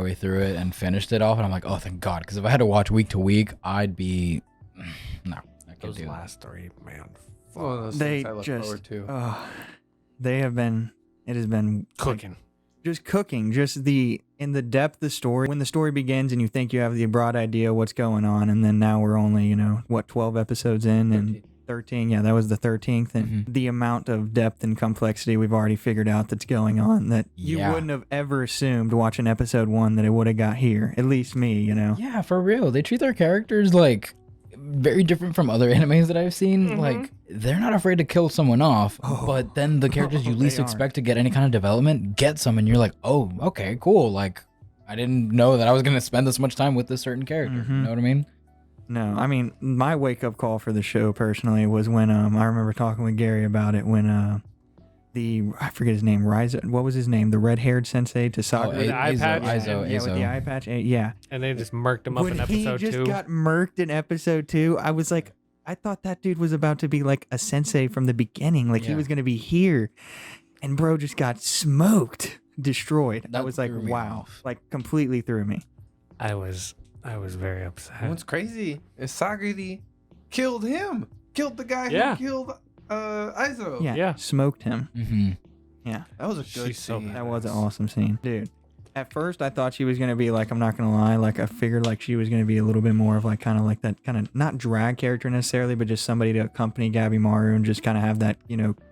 way through it and finished it off, and I'm like, oh, thank God, because if I had to watch week to week, I'd be no. I could Those do last three, man. One of those They things I look just, forward to. they have been. It has been Cooking. just cooking. Just in the depth of story. When the story begins and you think you have the broad idea what's going on, and then now we're only 12 episodes in and 13. Yeah, that was the 13th, and the amount of depth and complexity we've already figured out that's going on that you wouldn't have ever assumed watching episode 1 that it would have got here. At least me, Yeah, for real. They treat their characters like very different from other animes that I've seen. Like, they're not afraid to kill someone off, but then the characters you least expect to get any kind of development get some, and you're like, oh, okay, cool. Like, I didn't know that I was going to spend this much time with this certain character. You know what I mean? No, I mean, my wake-up call for the show, personally, was when I remember talking with Gary about it when I forget his name, what was his name? The red-haired sensei to Sakura? With the eye patch? Yeah, with the eye patch. Yeah. And they just murked him up in episode 2. When he just got murked in episode 2, I was like, I thought that dude was about to be like a sensei from the beginning. Like, he was going to be here. And bro just got smoked, destroyed. That I was like, threw me wow. off. Like, completely threw me. I was very upset. What's crazy is Sagiri killed him. Killed the guy Yeah. who killed Aizo. Yeah. Smoked him. Yeah. That was a good She's so scene. That was an awesome scene. Dude, at first I thought she was going to be like, I'm not going to lie, like I figured like she was going to be a little bit more of like kind of like that kind of not drag character necessarily, but just somebody to accompany Gabby Maru and just kind of have that,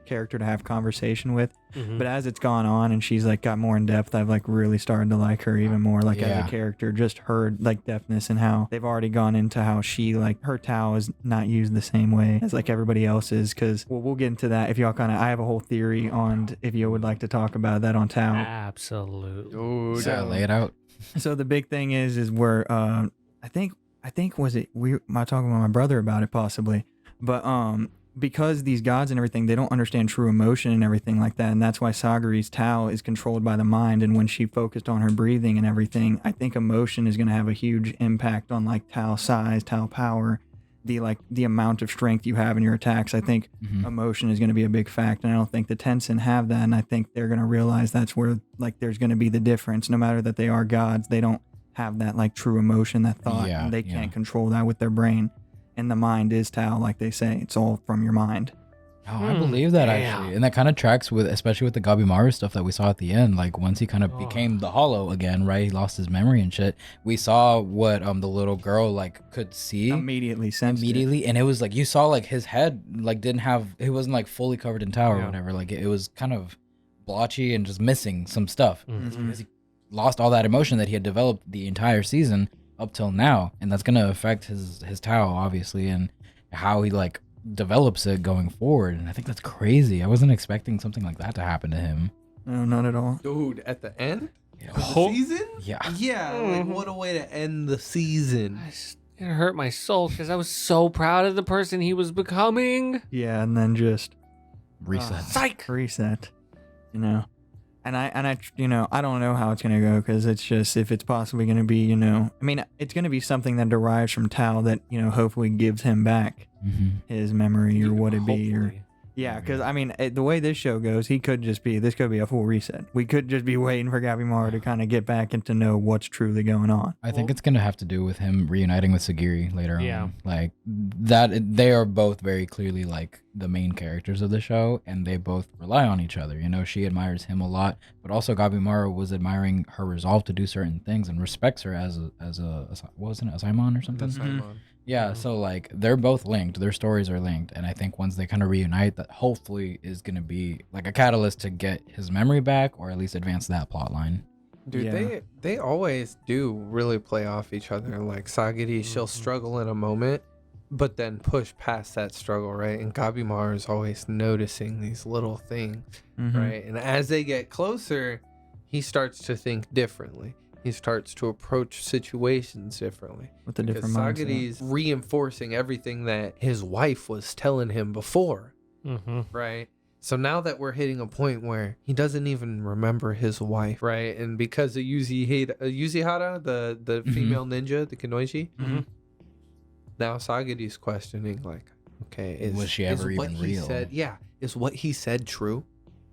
character to have conversation with. But as it's gone on and she's like got more in depth, I've like really started to like her even more like as a character, just her like depthness and how they've already gone into how she like her Tao is not used the same way as like everybody else's, because we'll get into that if y'all I have a whole theory on if you would like to talk about that on Tao. Absolutely. Dude, So lay it out. So the big thing is where I think was it we am I talking with my brother about it possibly, but because these gods and everything, they don't understand true emotion and everything like that, and that's why Sagari's Tao is controlled by the mind. And when she focused on her breathing and everything, I think emotion is going to have a huge impact on like Tao size, Tao power, the amount of strength you have in your attacks. I think emotion is going to be a big fact, and I don't think the Tencent have that, and I think they're going to realize that's where like there's going to be the difference. No matter that they are gods, they don't have that like true emotion, that thought, and they can't control that with their brain. And the mind is Tao, like they say. It's all from your mind. Oh, I believe that actually. And that kind of tracks with, especially with the Gabimaru stuff that we saw at the end. Like once he kind of became the Hollow again, right? He lost his memory and shit. We saw what the little girl like could see. Immediately sensed it. And it was like, you saw like his head like it wasn't like fully covered in Tao or whatever. Like it was kind of blotchy and just missing some stuff. Because he lost all that emotion that he had developed the entire season up till now, and that's gonna affect his Tao obviously, and how he like develops it going forward. And I think that's crazy. I wasn't expecting something like that to happen to him. No, not at all. Dude, at the end of the Oh. season? Yeah. Like what a way to end the season. It hurt my soul because I was so proud of the person he was becoming. Yeah, and then just Reset. Psych. reset, And I I don't know how it's gonna go, because it's just if it's possibly gonna be I mean it's gonna be something that derives from Tao that hopefully gives him back his memory or what it be, or Hopefully. yeah, because I mean the way this show goes, this could be a full reset. We could just be waiting for Gabimaru to kind of get back and to know what's truly going on. I think it's gonna have to do with him reuniting with Sagiri later Yeah. on. Like that, they are both very clearly like the main characters of the show, and they both rely on each other. She admires him a lot, but also Gabimaru was admiring her resolve to do certain things and respects her as a what was it, a Simon or something? Simon. Yeah, so like they're both linked. Their stories are linked, and I think once they kind of reunite, that hopefully is gonna be like a catalyst to get his memory back, or at least advance that plot line. Dude, Yeah. they always do really play off each other. Like Sagiri, she'll struggle in a moment, but then push past that struggle, right? And Gabimaru is always noticing these little things, right? And as they get closer, he starts to think differently. He starts to approach situations differently. With a different Because mindset. Sagiri's reinforcing everything that his wife was telling him before, right? So now that we're hitting a point where he doesn't even remember his wife, right? And because of Yuzihara, the female ninja, the Kanoichi, now Sagiri's questioning, like, okay, Was she ever what even he real? said, is what he said true?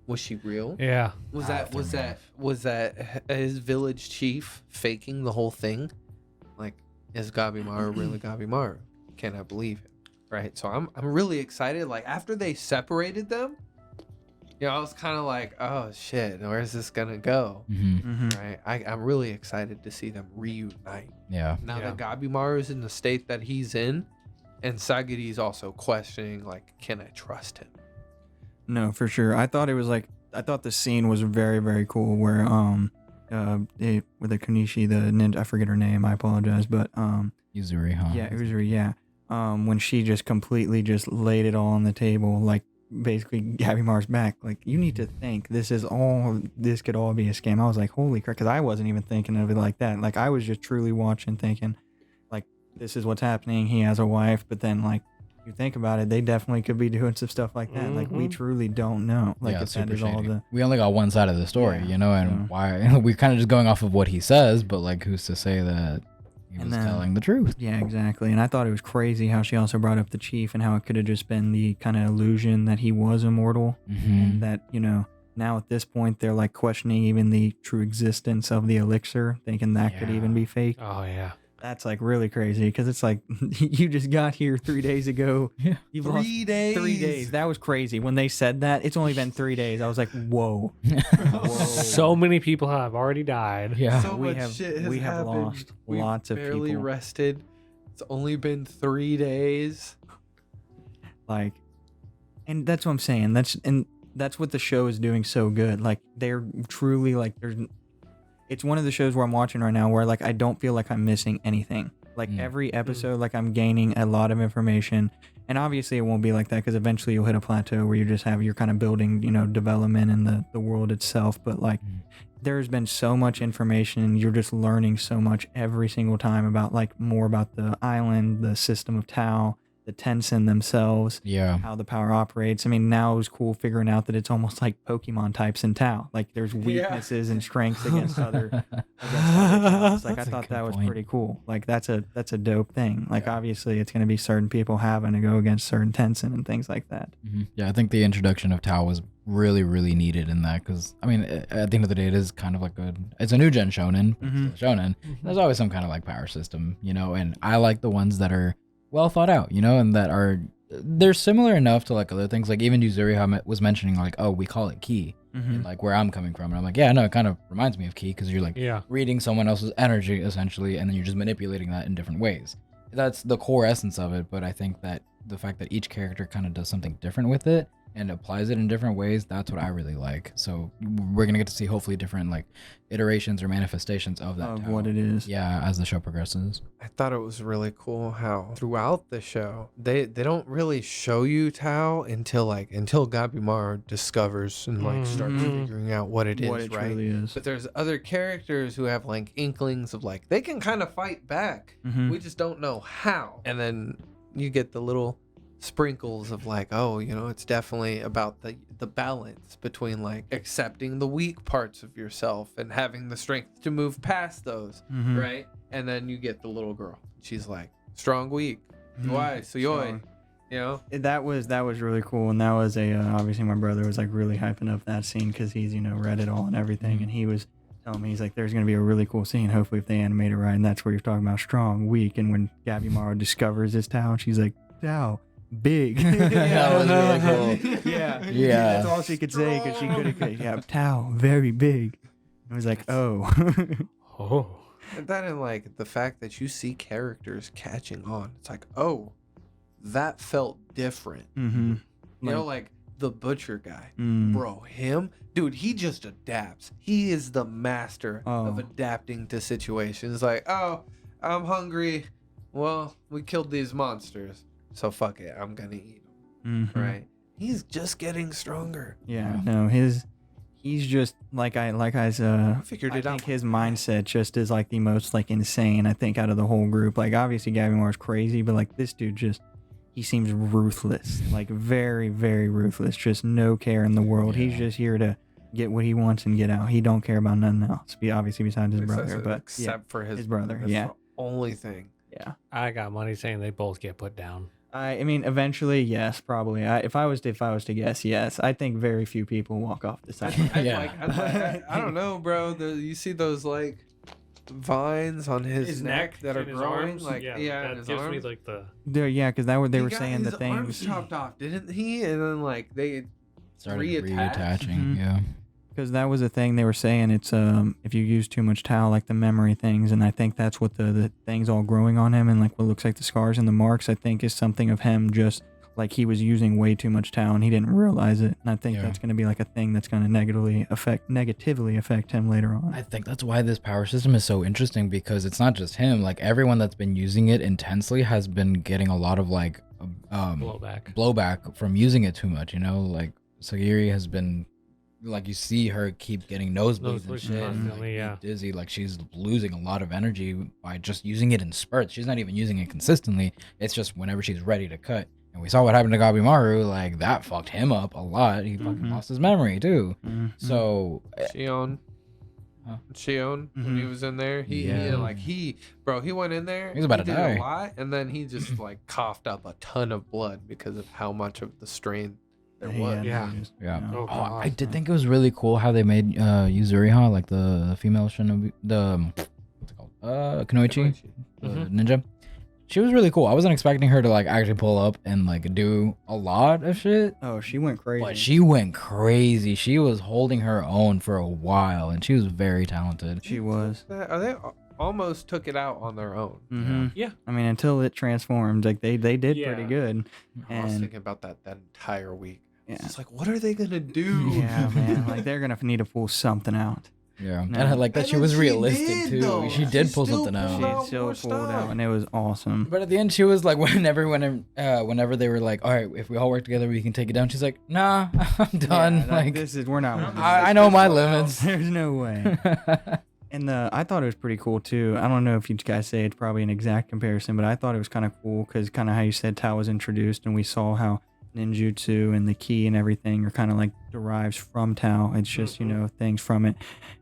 Was she real? Yeah. Was that his village chief faking the whole thing? Like, is Gabimaru really Gabimaru? Can I believe it? Right. So I'm really excited. Like after they separated them, I was kind of like, oh shit, where's this gonna go? Right. I'm really excited to see them reunite. Yeah. Now that Gabimaru is in the state that he's in, and Sagiri's also questioning, like, can I trust him? No, for sure. I thought the scene was very, very cool where with the Kunishi, the ninja, I forget her name, I apologize, but Yuzuri, huh? Yeah, Yuzuri, yeah. When she just completely just laid it all on the table, like basically Gabimaru's back, like, you need to think this could all be a scam. I was like, holy crap, because I wasn't even thinking of it like that. Like, I was just truly watching, thinking, like, this is what's happening. He has a wife, but then, like, you think about it, they definitely could be doing some stuff like that. Like, we truly don't know. Like, if that is all the... We only got one side of the story, and why we're kind of just going off of what he says, but like, who's to say that he was telling the truth? Yeah, exactly. And I thought it was crazy how she also brought up the chief and how it could have just been the kind of illusion that he was immortal, and that, now at this point they're like questioning even the true existence of the elixir, thinking that could even be fake. Oh yeah. That's like really crazy because it's like you just got here 3 days ago. Yeah. You've 3 days. 3 days. That was crazy. When they said that, it's only been 3 days. I was like, whoa. So many people have already died. Yeah. So much shit has happened. Lost lots of barely people. rested. It's only been 3 days. Like, and that's what I'm saying. That's what the show is doing so good. Like, they're truly like, it's one of the shows where I'm watching right now where like I don't feel like I'm missing anything. Like every episode, like I'm gaining a lot of information. And obviously it won't be like that because eventually you'll hit a plateau where you're kind of building, development in the world itself. But like there's been so much information and you're just learning so much every single time about like more about the island, the system of Tau, the Tensen themselves, how the power operates. I mean, now it was cool figuring out that it's almost like Pokemon types in Tau. Like there's weaknesses and strengths against other Taus. Like I thought that was pretty cool. Like that's a dope thing. Like obviously it's going to be certain people having to go against certain Tensen and things like that. Yeah, I think the introduction of Tau was really, really needed in that because, I mean, at the end of the day, it is kind of like it's a new gen shonen. It's still shonen. There's always some kind of like power system, and I like the ones that are well thought out, and that they're similar enough to like other things. Like even Yuzuri was mentioning like, oh, we call it ki, and like where I'm coming from, and I'm like, yeah, no, it kind of reminds me of ki because you're like reading someone else's energy essentially, and then you're just manipulating that in different ways. That's the core essence of it. But I think that the fact that each character kind of does something different with it and applies it in different ways, that's what I really like. So we're gonna get to see hopefully different like iterations or manifestations of that of what it is. Yeah, as the show progresses. I thought it was really cool how throughout the show they don't really show you Tau until Gabimaru discovers and like starts figuring out what it is, right? Truly is. But there's other characters who have like inklings of like they can kind of fight back. We just don't know how. And then you get the little sprinkles of like, oh, it's definitely about the balance between like accepting the weak parts of yourself and having the strength to move past those, right? And then you get the little girl. She's like, strong, weak. Why? So yoi. That was really cool, and that was obviously my brother was like really hyping up that scene because he's read it all and everything, and he was telling me, he's like, there's gonna be a really cool scene hopefully if they animate it right, and that's where you're talking about strong, weak, and when Gabimaru discovers his Tau, she's like, Tau, big. That was really cool. Yeah. That's all she could say because she could have Tau, very big. I was like, oh. And then in like the fact that you see characters catching on, it's like, oh, that felt different. Like the butcher guy, bro, him, dude, he just adapts. He is the master of adapting to situations. Like, oh, I'm hungry. Well, we killed these monsters. So fuck it, I'm gonna eat him, right? He's just getting stronger. Yeah, no, he's just like I figured it out. I think his mindset just is like the most like insane. I think out of the whole group, like obviously Gabimaru's crazy, but like this dude he seems ruthless, like very, very ruthless. Just no care in the world. He's just here to get what he wants and get out. He don't care about nothing else. Obviously besides his brother, but except for his brother. That's the only thing. Yeah, I got money saying they both get put down. I mean, eventually, yes, probably. If I was to guess, yes. I think very few people walk off the side. I don't know, bro. You see those like vines on his neck that are and his growing, arms. like yeah, in that his gives me arms. like the Yeah, because they He were got saying the his arms things. chopped off, didn't he? And then like they Started reattach. reattaching. Mhm. Yeah. Because that was the thing they were saying. It's if you use too much tau, like the memory things, and I think that's what the things all growing on him and like what looks like the scars and the marks. I think is something of him just like he was using way too much tau and he didn't realize it. And I think Yeah. that's going to be like a thing that's going to negatively affect him later on. I think that's why this power system is so interesting because it's not just him. Like everyone that's been using it intensely has been getting a lot of like blowback from using it too much. You know, like Sagiri has been. Like you see her keep getting nosebleeds and shit, and, like, yeah. dizzy. Like she's losing a lot of energy by just using it in spurts. She's not even using it consistently. It's just whenever she's ready to cut. And we saw what happened to Gabimaru. Like that fucked him up a lot. He fucking lost his memory too. So Shion, when he was in there, he went in there. He was about to did die. a lot, and then he just like coughed up a ton of blood because of how much of the strain there was. Yeah. Oh, God. I did think it was really cool how they made Yuzuriha, like the female shinobi, what's it called? Kunoichi, the ninja. She was really cool. I wasn't expecting her to like actually pull up and like do a lot of shit. Oh, she went crazy. But she went crazy. She was holding her own for a while, and she was very talented. She was. They almost took it out on their own. Mm-hmm. Yeah. I mean, until it transformed, like they did pretty good. I was And thinking about that entire week. yeah, It's like, what are they gonna do? yeah, man. Like they're gonna need to pull something out. Yeah, No. and I like that And she then was she realistic did, too. though. She She did pull still something pulled out. out. She still more pulled stuff. out, and it was awesome. But at the end, she was like, whenever they were like, all right, if we all work together, we can take it down. She's like, nah, I'm done. Yeah, like, we're not. I know my limits. There's no way. And I thought it was pretty cool too. I don't know if you guys say it's probably an exact comparison, but I thought it was kind of cool because kind of how you said Tao was introduced, and we saw how ninjutsu and the ki and everything are kind of like derives from Tao. It's just things from it.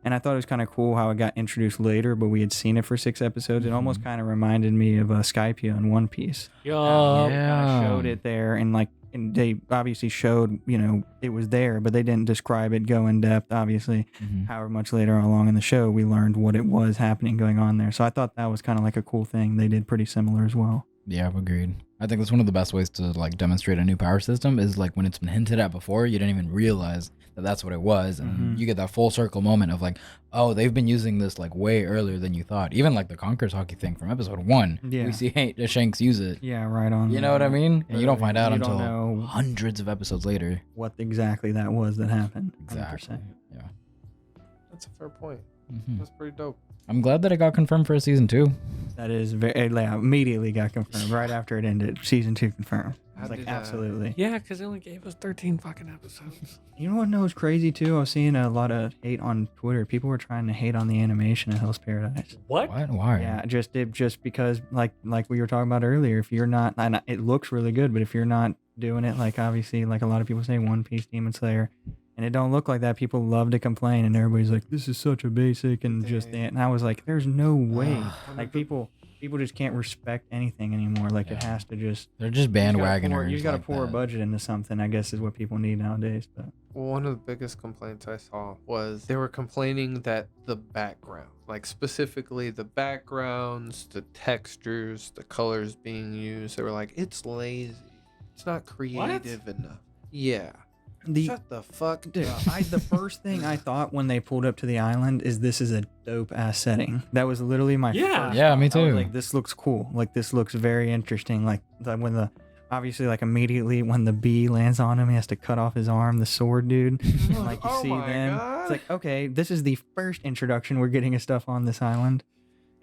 And I thought it was kind of cool how it got introduced later, but we had seen it for 6 episodes. It almost kind of reminded me of Skypiea in One Piece. Yeah. Showed it there, and they obviously showed it was there, but they didn't describe it, go in depth. Obviously, however much later along in the show we learned what it was happening going on there. So I thought that was kind of like a cool thing. They did pretty similar as well. Yeah, agreed. I think that's one of the best ways to like demonstrate a new power system is like when it's been hinted at before, you didn't even realize that that's what it was, and you get that full circle moment of like, oh, they've been using this like way earlier than you thought. Even like the Conqueror's Hockey thing from episode 1, we see Shanks use it. Yeah, right on. You know what I mean? And you don't find out until know hundreds of episodes later. what exactly that was that happened. Exactly. 100%. Yeah. That's a fair point. Mhm. That's pretty dope. I'm glad that it got confirmed for a season 2. That is immediately got confirmed right after it ended. Season 2 confirmed. I was How like, did, absolutely. Yeah, because they only gave us 13 fucking episodes. You know what was crazy too? I was seeing a lot of hate on Twitter. People were trying to hate on the animation of Hell's Paradise. What? Why? Yeah, just because like we were talking about earlier, if you're not, and it looks really good, but if you're not doing it like obviously like a lot of people say One Piece, Demon Slayer, and it don't look like that, people love to complain, and everybody's like, this is such a basic and just that. And I was like, there's no way. Like people just can't respect anything anymore. Like it has to just. They're just bandwagoners. You got to like pour a that. budget into something, I guess, is what people need nowadays. But One of the biggest complaints I saw was they were complaining that the background, like specifically the backgrounds, the textures, the colors being used, they were like, it's lazy. It's not creative enough. Yeah. Shut the fuck Dude, up. the first thing I thought when they pulled up to the island is this is a dope ass setting. That was literally my first Yeah, me thought. I was too. like, this looks cool. Like this looks very interesting. Like when obviously like immediately when the bee lands on him, he has to cut off his arm, the sword dude. And like you Oh see my them. God. It's like, okay, this is the first introduction we're getting of stuff on this island.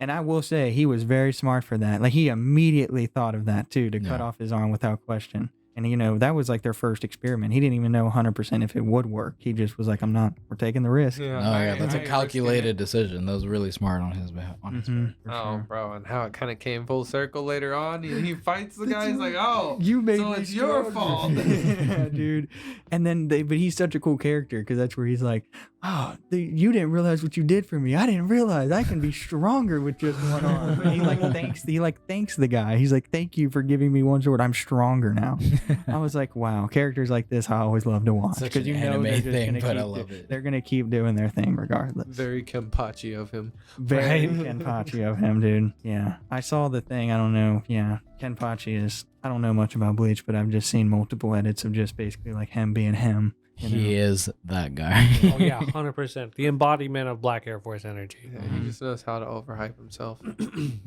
And I will say he was very smart for that. Like he immediately thought of that too, to cut off his arm without question. And that was like their first experiment. He didn't even know 100% if it would work. He just was like, we're taking the risk. Yeah, No, yeah, that's I a understand. calculated decision. That was really smart on his behalf. For Oh, sure. bro, and how it kind of came full circle later on. He fights the guy. He's like, oh, You made so me it's your stronger. fault. Yeah, dude. And then but he's such a cool character because that's where he's like, oh, you didn't realize what you did for me. I didn't realize I can be stronger with just one arm. And he thanks the guy. He's like, thank you for giving me one sword. I'm stronger now. I was like, wow, characters like this I always love to watch Such because an you know anime they're just thing, gonna but I keep love it. they're gonna keep doing their thing regardless. Very Kenpachi of him. Very Kenpachi of him, dude. Yeah, I saw the thing. I don't know. Yeah, Kenpachi is. I don't know much about Bleach, but I've just seen multiple edits of just basically like him being him. You know? He is that guy. Oh yeah, 100%. The embodiment of Black Air Force energy. Yeah, he just knows how to overhype himself.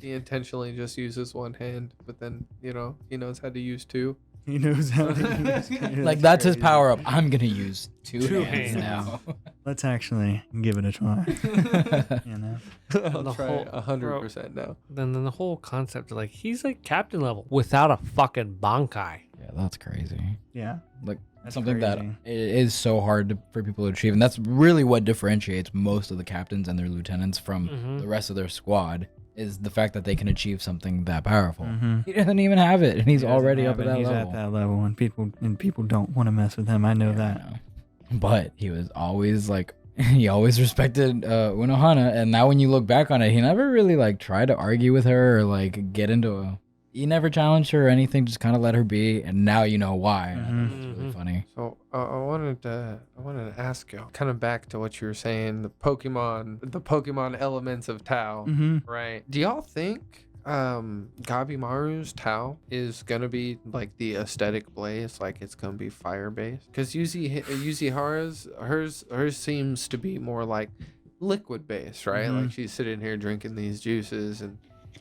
He intentionally just uses one hand, but then, you know, he knows how to use two. He knows how to use Like that's his power up. I'm gonna use two Two hands hands. now. Let's actually give it a try. You know, I'll the try whole- 100% now. Then the whole concept of like he's like captain level without a fucking bankai. Yeah, that's crazy. yeah. Like That's something that crazy. it is so hard for people to achieve, and that's really what differentiates most of the captains and their lieutenants from Mhm. the rest of their squad. Is the fact that they can achieve something that powerful. Mhm. He doesn't even have it, and he's He doesn't already have up at it. that He's level. at that level, and people don't want to mess with him. I know Yeah, that. I know. But he was always like, he always respected Unohana, and now when you look back on it, he never really like tried to argue with her or like get into a. He never challenged her or anything, just kind of let her be, and now you know why. I think it's really Mhm. funny. So I wanted to ask you, kind of back to what you were saying, the Pokemon elements of Tao, Mm-hmm. right? Do y'all think Gabimaru's Tao is gonna be like the aesthetic blaze, like it's gonna be fire based? Because Yuzihara's hers seems to be more like liquid based, right? Mhm. Like she's sitting here drinking these juices and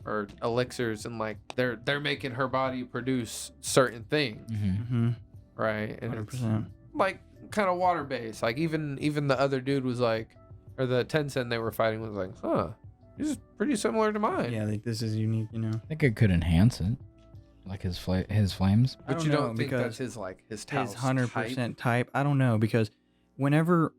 or elixirs, and like they're making her body produce certain things, Mm-hmm. right? And it's 100%. like kind of water based. Like even the other dude was like, or the Tencent they were fighting was like, huh, this is pretty similar to mine. Yeah, like this is unique, you know. I think it could enhance it, like his flames. I But you know, don't think because that's his Tao's his 100% type? type. I don't know, because whenever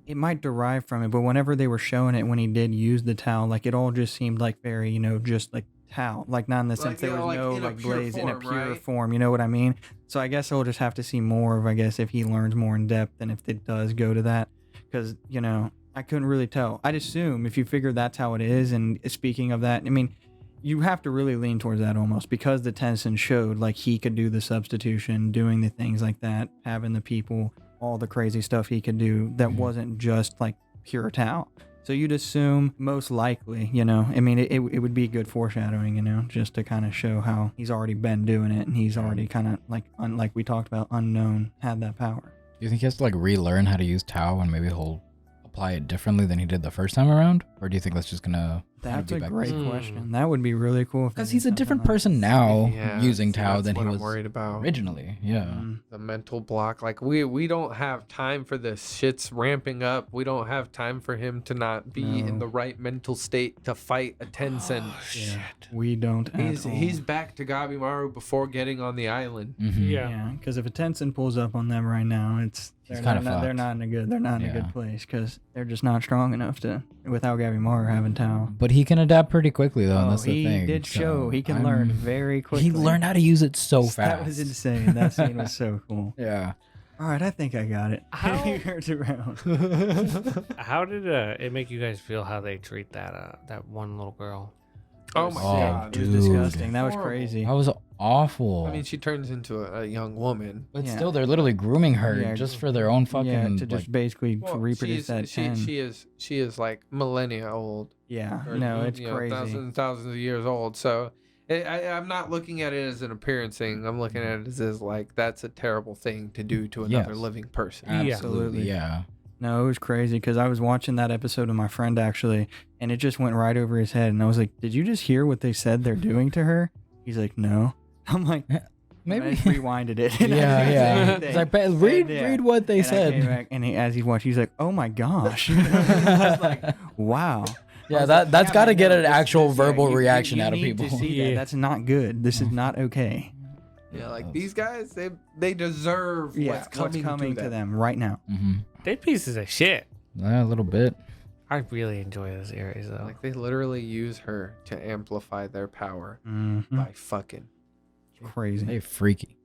it might derive from it, but whenever they were showing it when he did use the towel, like it all just seemed like very, you know, just like towel, like not in the sense you there know, was like no in a like pure blaze in a form, pure right? form, you know what I mean? So I guess we'll just have to see more of, I guess, if he learns more in depth and if it does go to that, because, you know, I couldn't really tell. I'd assume if you figure that's how it is, and speaking of that, I mean, you have to really lean towards that almost, because the Tencent showed like he could do the substitution, doing the things like that, having the people, all the crazy stuff he could do that Mhm. wasn't just like pure Tao. So you'd assume most likely, you know, I mean, it would be good foreshadowing, you know, just to kind of show how he's already been doing it and he's already kind of like, like we talked about, unknown, had that power. Do you think he has to like relearn how to use Tao, and maybe he'll apply it differently than he did the first time around, or do you think that's just gonna? That's be a back great Hmm. question. That would be really cool. Because he's a different person now Yeah, using see, Tao that's than he what I'm was worried about. originally. Yeah. The mental block, like we don't have time for this. Shit's ramping up. We don't have time for him to not be in No. the right mental state to fight a Tencent. We don't. He's back to Gabimaru before getting on the island. Mhm. Yeah. Because if a Tencent pulls up on them right now, He's they're kinda not, they're fucked. not in a good a Yeah. good place, because they're just not strong enough to without Gabimaru having Tao. But he can adapt pretty quickly though. And that's he the thing. did so show he can I'm- learn very quickly. He learned how to use it so fast. That was insane. That scene was so cool. Yeah. All right, I think I got it. How- He turns around. How did it make you guys feel how they treat that one little girl? Oh my Oh, god. It was dude. disgusting. That was Horrible. crazy. That was awful. I mean, she turns into a young woman. but Yeah. still, they're literally grooming her Yeah, just for their own fucking. yeah, to just like, basically Well, reproduce that 10. she is like millennia old. Yeah, Or, no, it's you know, crazy. thousands of years old. So I'm not looking at it as an appearance thing. I'm looking at it as like that's a terrible thing to do to another Yes. living person. absolutely. Yeah. No, it was crazy because I was watching that episode with my friend actually, and it just went right over his head. And I was like, "Did you just hear what they said they're doing to her?" He's like, "No." I'm like, I Maybe. just rewinded it. Yeah, And I didn't say yeah. anything. It's like, read yeah. read what they And I came said. back, and as he's watching, he's like, "Oh my gosh!" I was like, "Wow." Yeah, I was that's like, got to man, get no, an this- actual this- yeah, verbal you reaction out of need people. To see Yeah. that. That's not good. This is not okay. Yeah, like these guys, they deserve Yeah, what's coming, to them right now. Mm-hmm. They pieces of shit. Yeah, a little bit. I really enjoy this series though. Like they literally use her to amplify their power Mhm. by fucking. Crazy. Hey, freaky.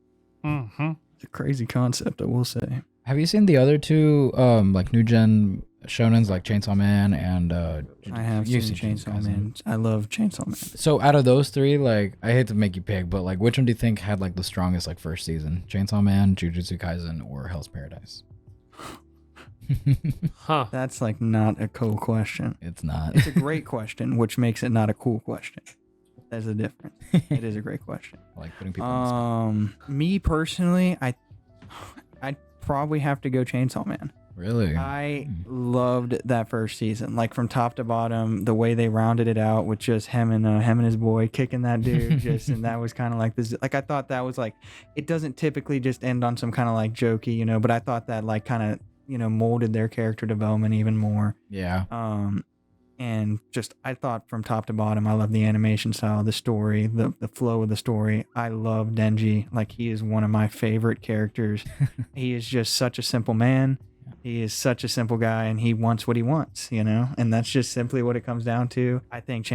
Mm-hmm. It's a crazy concept, I will say. Have you seen the other two like new gen shonens like Chainsaw Man and I have you've seen seen Chainsaw Man. I love Chainsaw Man. So out of those three, like I hate to make you pick, but like which one do you think had like the strongest like first season? Chainsaw Man, Jujutsu Kaisen, or Hell's Paradise? Huh. That's like not a cool question. It's not. It's a great question, which makes it not a cool question. There's a difference. It is a great question. Like putting people on the spot. Me personally, I'd probably have to go Chainsaw Man. Really? I loved that first season, like from top to bottom, the way they rounded it out with just him and his boy kicking that dude, and that was kind of like this. Like I thought that was like, it doesn't typically just end on some kind of like jokey, but I thought that like kind of molded their character development even more. Yeah. And just I thought from top to bottom, I love the animation style, the story, the flow of the story. I love Denji. Like he is one of my favorite characters. He is just such a simple man. He is such a simple guy, and he wants what he wants, and that's just simply what it comes down to. I think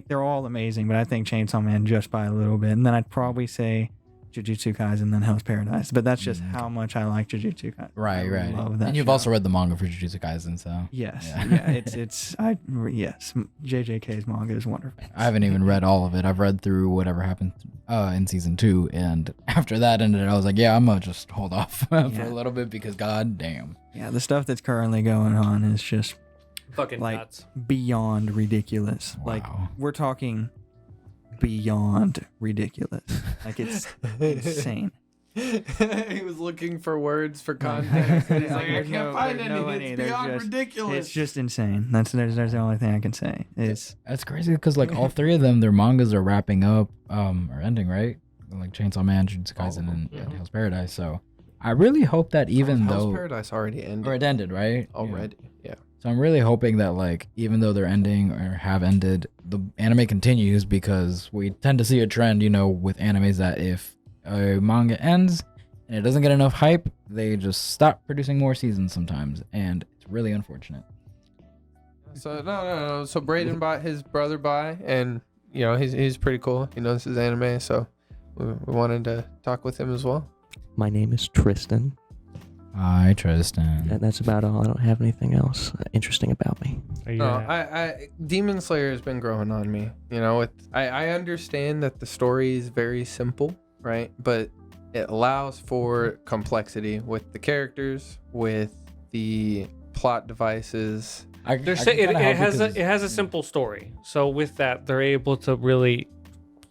they're all amazing, but I think Chainsaw Man just by a little bit. And then I'd probably say Jujutsu Kaisen, then Hell's Paradise. But that's just how much I like Jujutsu Kaisen. Right. I love that and you've show. also read the manga for Jujutsu Kaisen, so Yes, yeah. yes. JJK's manga is wonderful. I haven't even read all of it. I've read through whatever happened in season 2, and after that ended, I was like, yeah, I'm gonna just hold off for a little bit because god damn. Yeah, the stuff that's currently going on is just Fucking like nuts. beyond ridiculous. Wow. Like we're talking beyond ridiculous. Like it's insane. He was looking for words for context. And he's like, I can't find any. It's beyond ridiculous. It's just insane. There's the only thing I can say. That's crazy because like all three of them, their mangas are wrapping up or ending, right? Like Chainsaw Man, Jujutsu Kaisen, and Hell's Paradise. So I really hope that even though Hell's Paradise already ended. or it ended, right? Already, yeah. So I'm really hoping that like even though they're ending or have ended, the anime continues because we tend to see a trend, with animes that if a manga ends and it doesn't get enough hype, they just stop producing more seasons sometimes, and it's really unfortunate. So no. So Brayden bought his brother by, and he's pretty cool. He knows his anime, so we wanted to talk with him as well. My name is Tristan. Hi, Tristan. And that's about all. I don't have anything else interesting about me. No, I Demon Slayer has been growing on me. I understand that the story is very simple, right? But it allows for complexity with the characters, with the plot devices. It has a simple story. So with that, they're able to really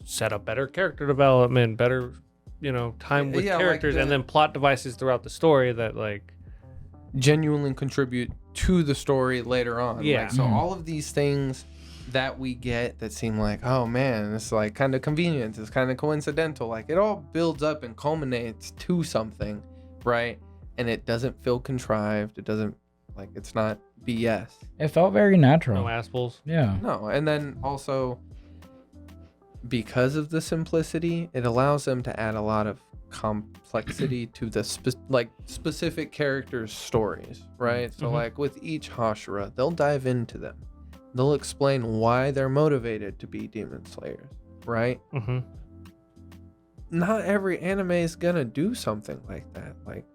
set up better character development, better time with characters, and then plot devices throughout the story that like genuinely contribute to the story later on. Yeah. So all of these things that we get that seem like, oh man, it's like kind of convenient, it's kind of coincidental, like it all builds up and culminates to something, right? And it doesn't feel contrived. It doesn't, like, it's not BS. It felt very natural. no assholes. Yeah. No, and then also because of the simplicity, it allows them to add a lot of complexity to the specific characters' stories, right? So like with each Hashira, they'll dive into them. They'll explain why they're motivated to be demon slayers, right? Not every anime is gonna do something like that. Like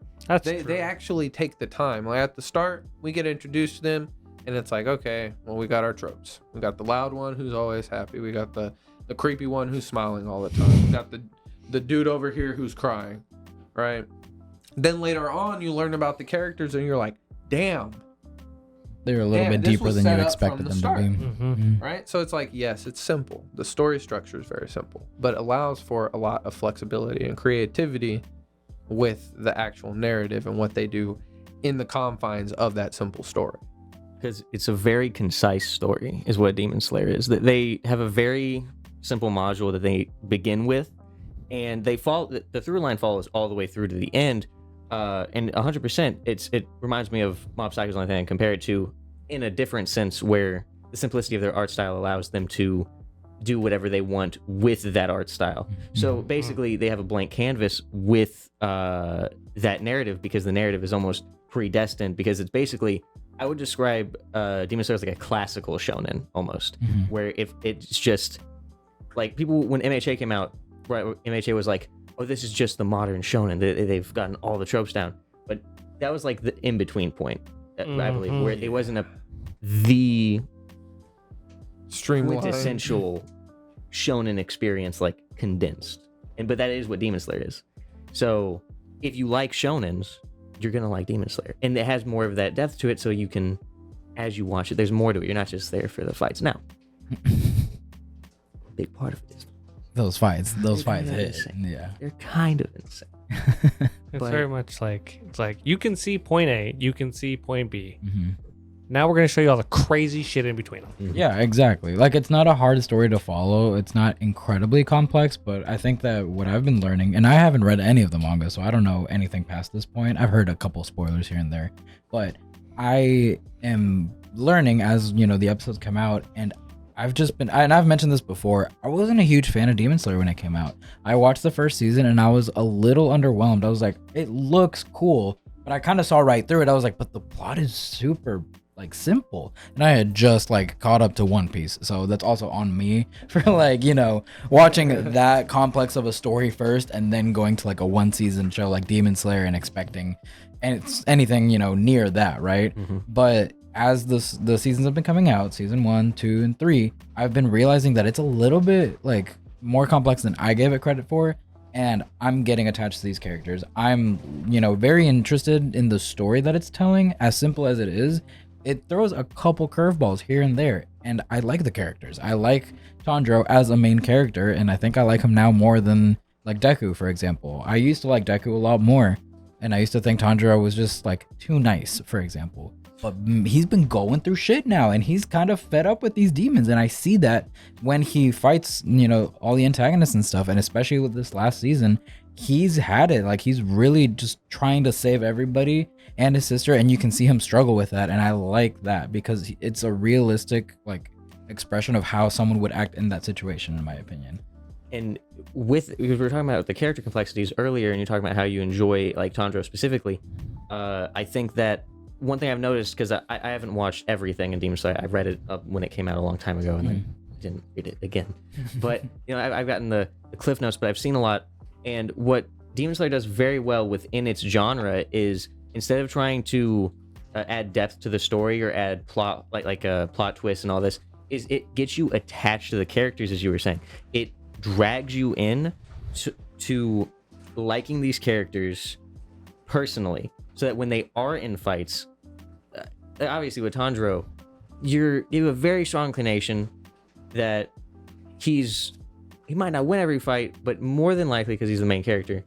they actually take the time. Like at the start, we get introduced to them, and it's like, okay, well, we got our tropes. We got the loud one who's always happy. We got the creepy one who's smiling all the time. We got the dude over here who's crying, right? Then later on, you learn about the characters, and you're like, damn. They're a little bit deeper than you expected them to be. Right? So it's like, yes, it's simple. The story structure is very simple, but allows for a lot of flexibility and creativity with the actual narrative and what they do in the confines of that simple story. Because it's a very concise story, is what Demon Slayer is. That they have a very simple module that they begin with, and they follow the through line follows all the way through to the end. And 100%, it reminds me of Mob Psycho's only thing I can compare it to, in a different sense, where the simplicity of their art style allows them to do whatever they want with that art style. So basically, they have a blank canvas with that narrative, because the narrative is almost predestined, because it's basically, I would describe Demon Slayer as like a classical shonen almost, where if it's just like people, when MHA came out, right, MHA was like, oh, this is just the modern shonen. They've gotten all the tropes down. But that was like the in between point, I believe, where it wasn't the streamlined, quintessential shonen experience like condensed, but that is what Demon Slayer is. So if you like shonens, you're gonna like Demon Slayer, and it has more of that depth to it. So you can, as you watch it, there's more to it. You're not just there for the fights. Now, a big part of it is those fights hit. Insane. Yeah, They're kind of insane. It's very much like you can see point A, you can see point B. Mm-hmm. Now we're gonna show you all the crazy shit in between them. Mm-hmm. Yeah, exactly. Like, it's not a hard story to follow. It's not incredibly complex, but I think that what I've been learning, and I haven't read any of the manga, so I don't know anything past this point. I've heard a couple spoilers here and there, but I am learning as, you know, the episodes come out, and I've mentioned this before, I wasn't a huge fan of Demon Slayer when it came out. I watched the first season and I was a little underwhelmed. I was like, it looks cool, but I kind of saw right through it. I was like, but the plot is super like simple, and I had just like caught up to One Piece, so that's also on me for like, you know, watching that complex of a story first and then going to like a 1-season show like Demon Slayer and expecting and it's anything, you know, near that, right? But as the seasons have been coming out, season 1, 2, and 3, I've been realizing that it's a little bit like more complex than I gave it credit for, and I'm getting attached to these characters. I'm, you know, very interested in the story that it's telling. As simple as it is, it throws a couple curveballs here and there, and I like the characters. I like Tanjiro as a main character, and I think I like him now more than like Deku, for example. I used to like Deku a lot more, and I used to think Tanjiro was just like too nice, for example. But he's been going through shit now, and he's kind of fed up with these demons, and I see that when he fights, you know, all the antagonists and stuff, and especially with this last season, he's had it. Like, he's really just trying to save everybody and his sister, and you can see him struggle with that, and I like that because it's a realistic like expression of how someone would act in that situation, in my opinion. And because we were talking about the character complexities earlier, and you're talking about how you enjoy like Tanjiro specifically, I think that one thing I've noticed, because I haven't watched everything in Demon Slayer, I read it when it came out a long time ago, and then didn't read it again. But you know, I've gotten the cliff notes, but I've seen a lot. And what Demon Slayer does very well within its genre is, instead of trying to add depth to the story or add plot, like a plot twist and all this, is it gets you attached to the characters, as you were saying. It drags you in to liking these characters personally, so that when they are in fights, obviously with Tanjiro, you have a very strong inclination that he might not win every fight, but more than likely, because he's the main character,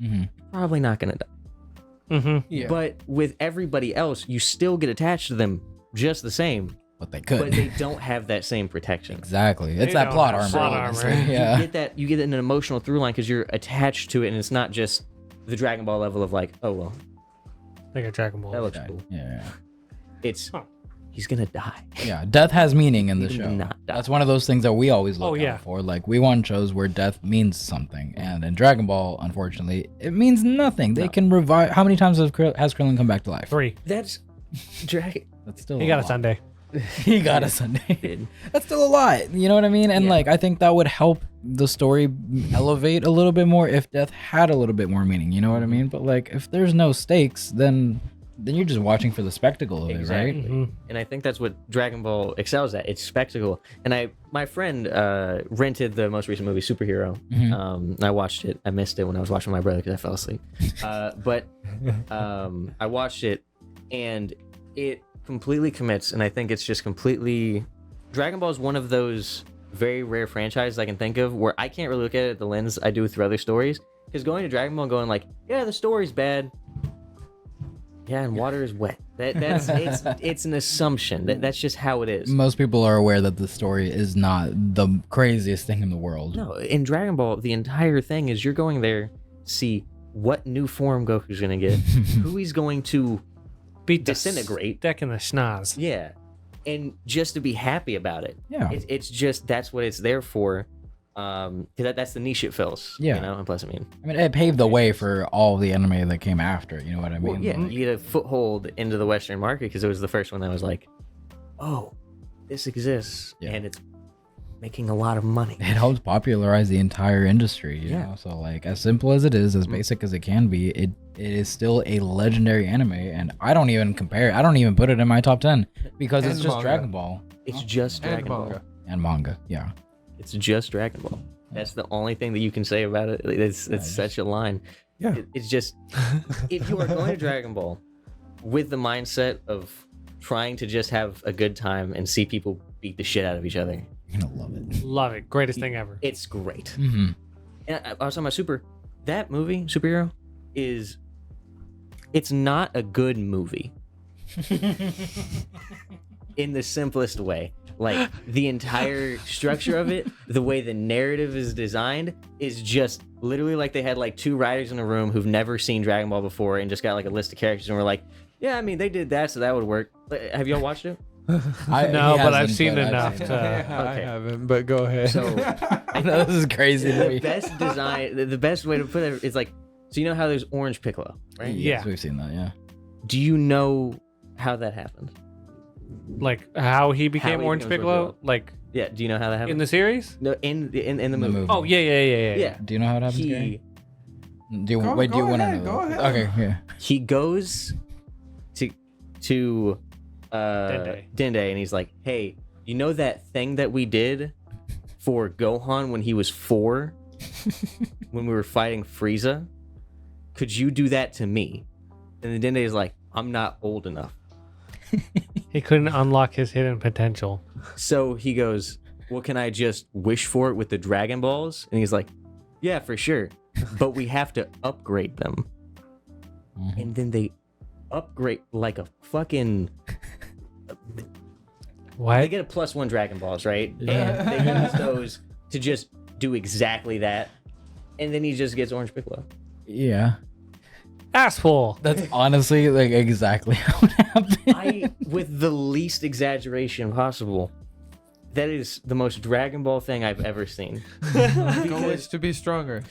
probably not gonna die. Yeah. But with everybody else, you still get attached to them just the same. But they could. But they don't have that same protection. Exactly. It's They that don't plot have armor. plot honestly. armor. Yeah. You get an emotional through line because you're attached to it, and it's not just the Dragon Ball level of like, oh well, Like a Dragon Ball. that looks Okay. cool. Yeah. It's he's gonna die. Yeah. Death has meaning in the He show. did not die. That's one of those things that we always look Oh, yeah. out for. Like, we want shows where death means something, and in Dragon Ball, unfortunately, it means nothing. They can revive. How many times has Krillin come back to life? 3. That's Dragon. That's still He a got a lot. Sunday. He got a Sunday. That's still a lot. You know what I mean? And Yeah. like, I think that would help the story elevate a little bit more if death had a little bit more meaning. You know what I mean? But like, if there's no stakes, then you're just watching for the spectacle of it, right? And I think that's what Dragon Ball excels at. It's spectacle. And my friend rented the most recent movie, Superhero. I watched it. I missed it when I was watching with my brother because I fell asleep. But I watched it, and it completely commits. And I think it's just completely... Dragon Ball is one of those very rare franchises I can think of where I can't really look at it the lens I do through other stories. Because going to Dragon Ball and going like, yeah, the story's bad. Yeah, and water is wet. It's an assumption. That's just how it is. Most people are aware that the story is not the craziest thing in the world. No, in Dragon Ball, the entire thing is you're going there to see what new form Goku's going to get, who he's going to Beat the disintegrate. Deck in the schnoz. Yeah, and just to be happy about it. Yeah. It's just, that's what it's there for. Because that's the niche it fills. Yeah. You know, and plus, I mean, it paved the way for all the anime that came after. You know what I mean? well, yeah, you get a foothold into the Western market because it was the first one that was like, oh, this exists, Yeah. and it's making a lot of money. It helps popularize the entire industry, you know? So like as simple as it is, as basic as it can be, it is still a legendary anime, and I don't even compare it. I don't even put it in my top 10 because it's just Dragon Ball. It's just Dragon Ball. And manga, yeah. It's just Dragon Ball. That's the only thing that you can say about it. It's such a line. Yeah. It's just, if you are going to Dragon Ball with the mindset of trying to just have a good time and see people beat the shit out of each other, You're gonna love it. Love it. Greatest thing ever. it's great. Mm-hmm. And I was talking about that movie, Superhero, it's not a good movie. In the simplest way. Like, the entire structure of it, the way the narrative is designed, is just literally like they had like two writers in a room who've never seen Dragon Ball before and just got like a list of characters and were like, yeah, I mean, they did that, so that would work. Have y'all watched it? No, but I've seen enough to. I haven't, but go ahead. So, I know this is crazy to the me. best design, the best way to put it is like, so you know how there's Orange Piccolo, right? Yes, Yeah. we've seen that, yeah. Do you know how that happened? Like how he became he Orange becomes Piccolo? Orange Like Yeah, do you know how that happened? in the series? No, in the movie. Oh, yeah. Yeah. Do you know how it happens, Gary? Do you, Go- wait, do go you want to ahead, know? go ahead. Okay, yeah. He goes to Dende, and he's like, hey, you know that thing that we did for Gohan when he was 4 when we were fighting Frieza? Could you do that to me? And then Dende is like, I'm not old enough. He couldn't unlock his hidden potential. So he goes, well, can I just wish for it with the Dragon Balls? And he's like, yeah, for sure. But we have to upgrade them. Mhm. And then they upgrade like a fucking... What? They get a +1 Dragon Balls, right? Yeah. And they use those to just do exactly that. And then he just gets Orange Piccolo. Yeah. Asshole. That's honestly like exactly how it happened. With the least exaggeration possible, that is the most Dragon Ball thing I've ever seen. Goal is to be stronger.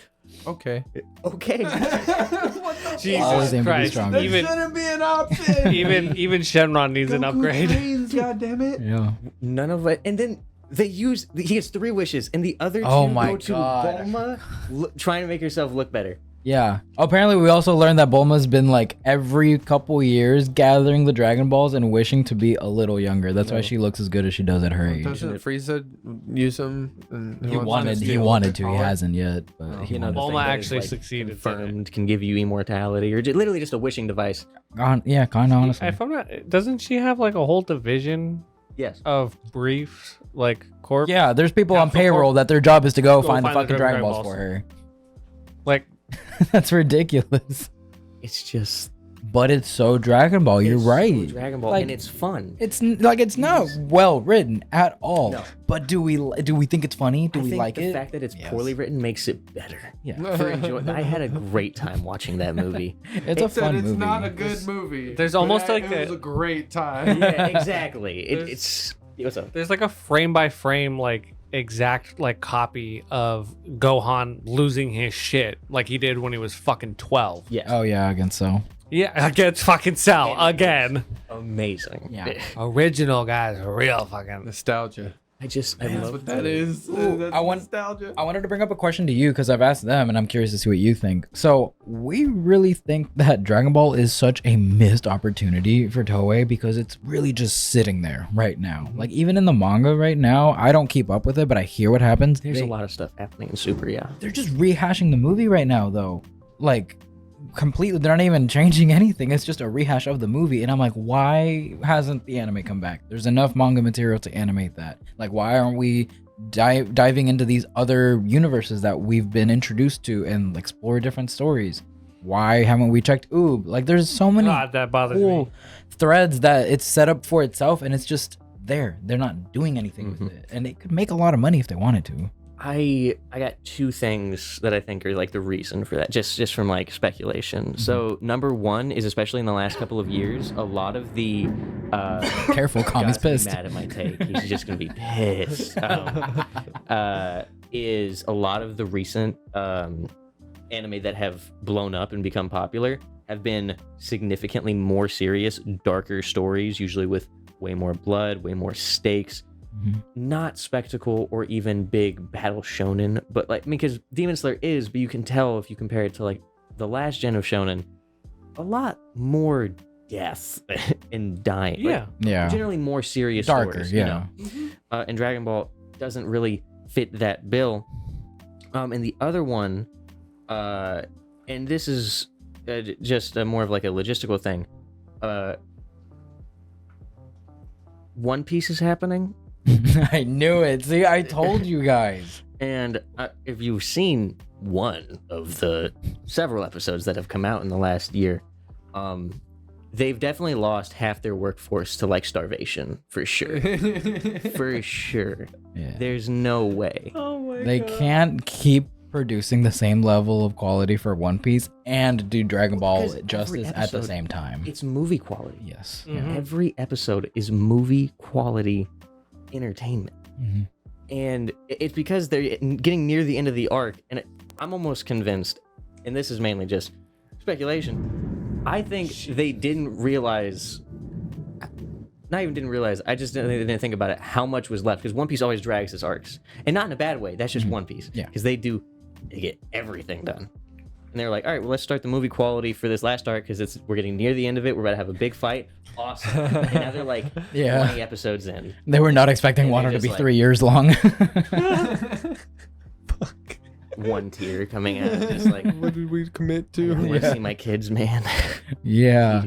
Okay. Okay. Always Jesus aim to be Christ. stronger. Even be an option. even Shenron needs an upgrade. God damn it. Yeah. None of it. And then he gets 3 wishes, and the other 2 Oh my go to God. Bulma, trying to make herself look better. Yeah. Apparently, we also learned that Bulma's been like every couple years gathering the Dragon Balls and wishing to be a little younger. That's why she looks as good as she does at her age. Doesn't Frieza use them? He wanted to. He hasn't yet, but he You know, wanted the Bulma thing that is, actually like, succeeded. confirmed can give you immortality, or literally just a wishing device. yeah, kind of honestly. If I'm not, doesn't she have like a whole division Yes. of briefs, like corp? Yeah, there's people on Council payroll Corp- that their job is to go Go find the find the fucking Dragon Dragon Balls Balls. for her. Like That's ridiculous. It's just But it's so Dragon Ball. You're it's so right. Dragon Ball, Like, and it's fun. It's it's not well written at all. No. But do we think it's funny? Do I we think like the it? fact that it's Yes. poorly written makes it better. Yeah. For I had a great time watching that movie. It's a fun It's movie. not a good movie. There's but almost like it was a- a great time. Yeah, exactly. There's- It's what's up? there's like a frame by frame like exact like copy of Gohan losing his shit like he did when he was fucking 12. Yes. Oh yeah, against Cell. Yeah, against fucking Cell again. Amazing. Yeah. Original guys, real fucking. Nostalgia. I That's love what that is. Ooh, That's I want- nostalgia. I wanted to bring up a question to you because I've asked them and I'm curious to see what you think. So we really think that Dragon Ball is such a missed opportunity for Toei because it's really just sitting there right now. Like even in the manga right now, I don't keep up with it, but I hear what happens. There's a lot of stuff happening in Super, yeah. They're just rehashing the movie right now though. Like completely, they're not even changing anything. It's just a rehash of the movie. And I'm like, why hasn't the anime come back? There's enough manga material to animate that. Like, why aren't we diving into these other universes that we've been introduced to and explore different stories? Why haven't we checked Oob? Like, there's so many God, that bothers cool me. threads that it's set up for itself and it's just there. They're not doing anything with it. And it could make a lot of money if they wanted to. I got 2 things that I think are like the reason for that, just from like speculation. So number 1 is, especially in the last couple of years, a lot of the Careful, Kami's God's gonna be pissed. mad at my take. He's just gonna be pissed. Is a lot of the recent anime that have blown up and become popular have been significantly more serious, darker stories, usually with way more blood, way more stakes, not spectacle or even big battle shonen, but like, I mean, because Demon Slayer is, but you can tell if you compare it to like the last gen of shonen, a lot more death and dying. Yeah. Like, generally more serious darker, stories, yeah. You know? And Dragon Ball doesn't really fit that bill. And the other one, and this is just more of like a logistical thing. One Piece is happening. I knew it. See, I told you guys. And if you've seen one of the several episodes that have come out in the last year, they've definitely lost half their workforce to like starvation, for sure. For sure. Yeah. There's no way. Oh my They God. can't keep producing the same level of quality for One Piece and do Dragon Ball Because every justice at the episode, same time. It's movie quality. Yes. Every episode is movie quality entertainment. Mm-hmm. And it's because they're getting near the end of the arc, and I'm almost convinced, and this is mainly just speculation, I think they didn't realize, not even didn't realize, I just didn't think about it, how much was left, because One Piece always drags its arcs, and not in a bad way, that's just One Piece, Yeah. because they get everything done. And they're like, all right, well, let's start the movie quality for this last arc, because we're getting near the end of it, we're about to have a big fight, awesome. And now they're like 20 episodes in. They were not expecting And Wano they're to be just 3 years long. One tear coming out, just like, What did we commit I want to? to see my kids, man. Yeah.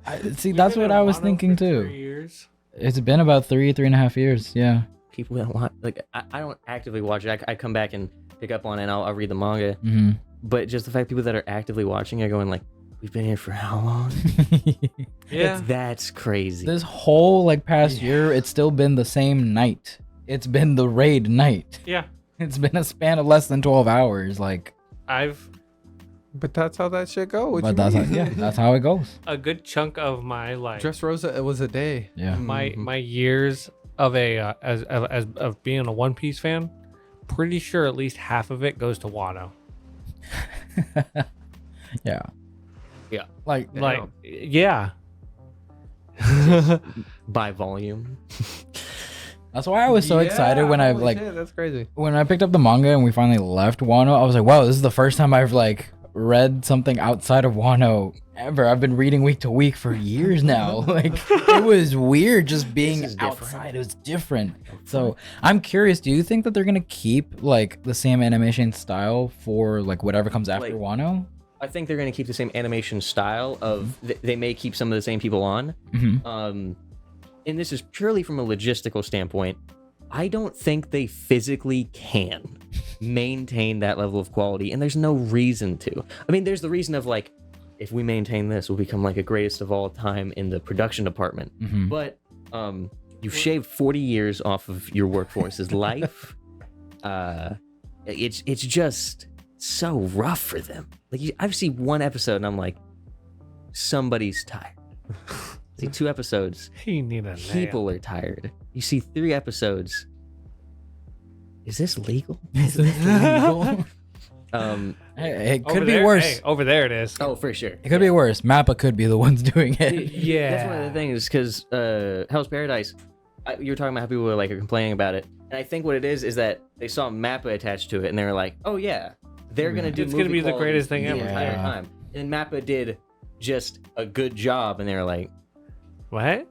Jeez. See, that's what I was thinking too. It's been about 3.5 years. Yeah. People that want, like, I don't actively watch it. I come back and pick up on it and I'll read the manga. Mm-hmm. But just the fact people that are actively watching are going like, we've been here for how long? Yeah. That's crazy. This whole like past year, it's still been the same night. It's been the raid night. Yeah. It's been a span of less than 12 hours. Like, But that's how that shit go. What but you that's how, mean? yeah, that's how it goes. a good chunk of my life, Dressrosa, it was a day. Yeah. my years of of being a One Piece fan, pretty sure at least half of it goes to Wano. Yeah. Yeah. Like, Yeah. By volume. that's why I was so excited when I holy like shit, that's crazy. when I picked up the manga and we finally left Wano. I was like, wow, this is the first time I've like read something outside of Wano ever. I've been reading week to week for years now. Like, it was weird just being outside. It was different. So I'm curious, do you think that they're gonna keep like the same animation style for like whatever comes after Like, Wano? I think they're going to keep the same animation style of, they may keep some of the same people on. Mm-hmm. And this is purely from a logistical standpoint. I don't think they physically can maintain that level of quality, and there's no reason to. I mean, there's the reason of like, if we maintain this, we'll become like a greatest of all time in the production department. Mm-hmm. But you've shaved 40 years off of your workforce's life. It's just so rough for them. Like, I've seen one episode and I'm like, somebody's tired. See 2 episodes, He need a people are tired. You see 3 episodes. Is this legal? Is this legal? Hey, it could be worse. Hey, over there it is. Oh, for sure. It could be worse. Mappa could be the ones doing it. Yeah. That's one of the things, because Hell's Paradise, you were talking about how people were like complaining about it, and I think what it is that they saw Mappa attached to it, and they were like, "Oh yeah, they're gonna do. It's gonna movie be the quality greatest thing the ever." entire Yeah. time." And Mappa did just a good job, and they were like, What?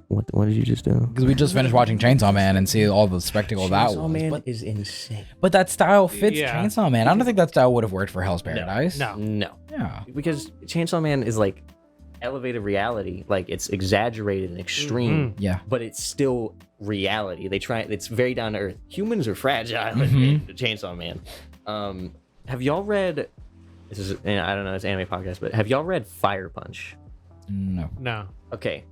"What did you just do?" Because we just finished watching Chainsaw Man and see all the spectacle that Chainsaw was. Man But, is insane. but that style fits Yeah. Chainsaw Man. I don't think that style would have worked for Hell's Paradise. No. No, Yeah. because Chainsaw Man is like elevated reality, like it's exaggerated and extreme. Yeah. But it's still reality. It's very down to earth. Humans are fragile in Chainsaw Man. Have y'all read, this is, I don't know, it's an anime podcast, but have y'all read Fire Punch? No. No. Okay.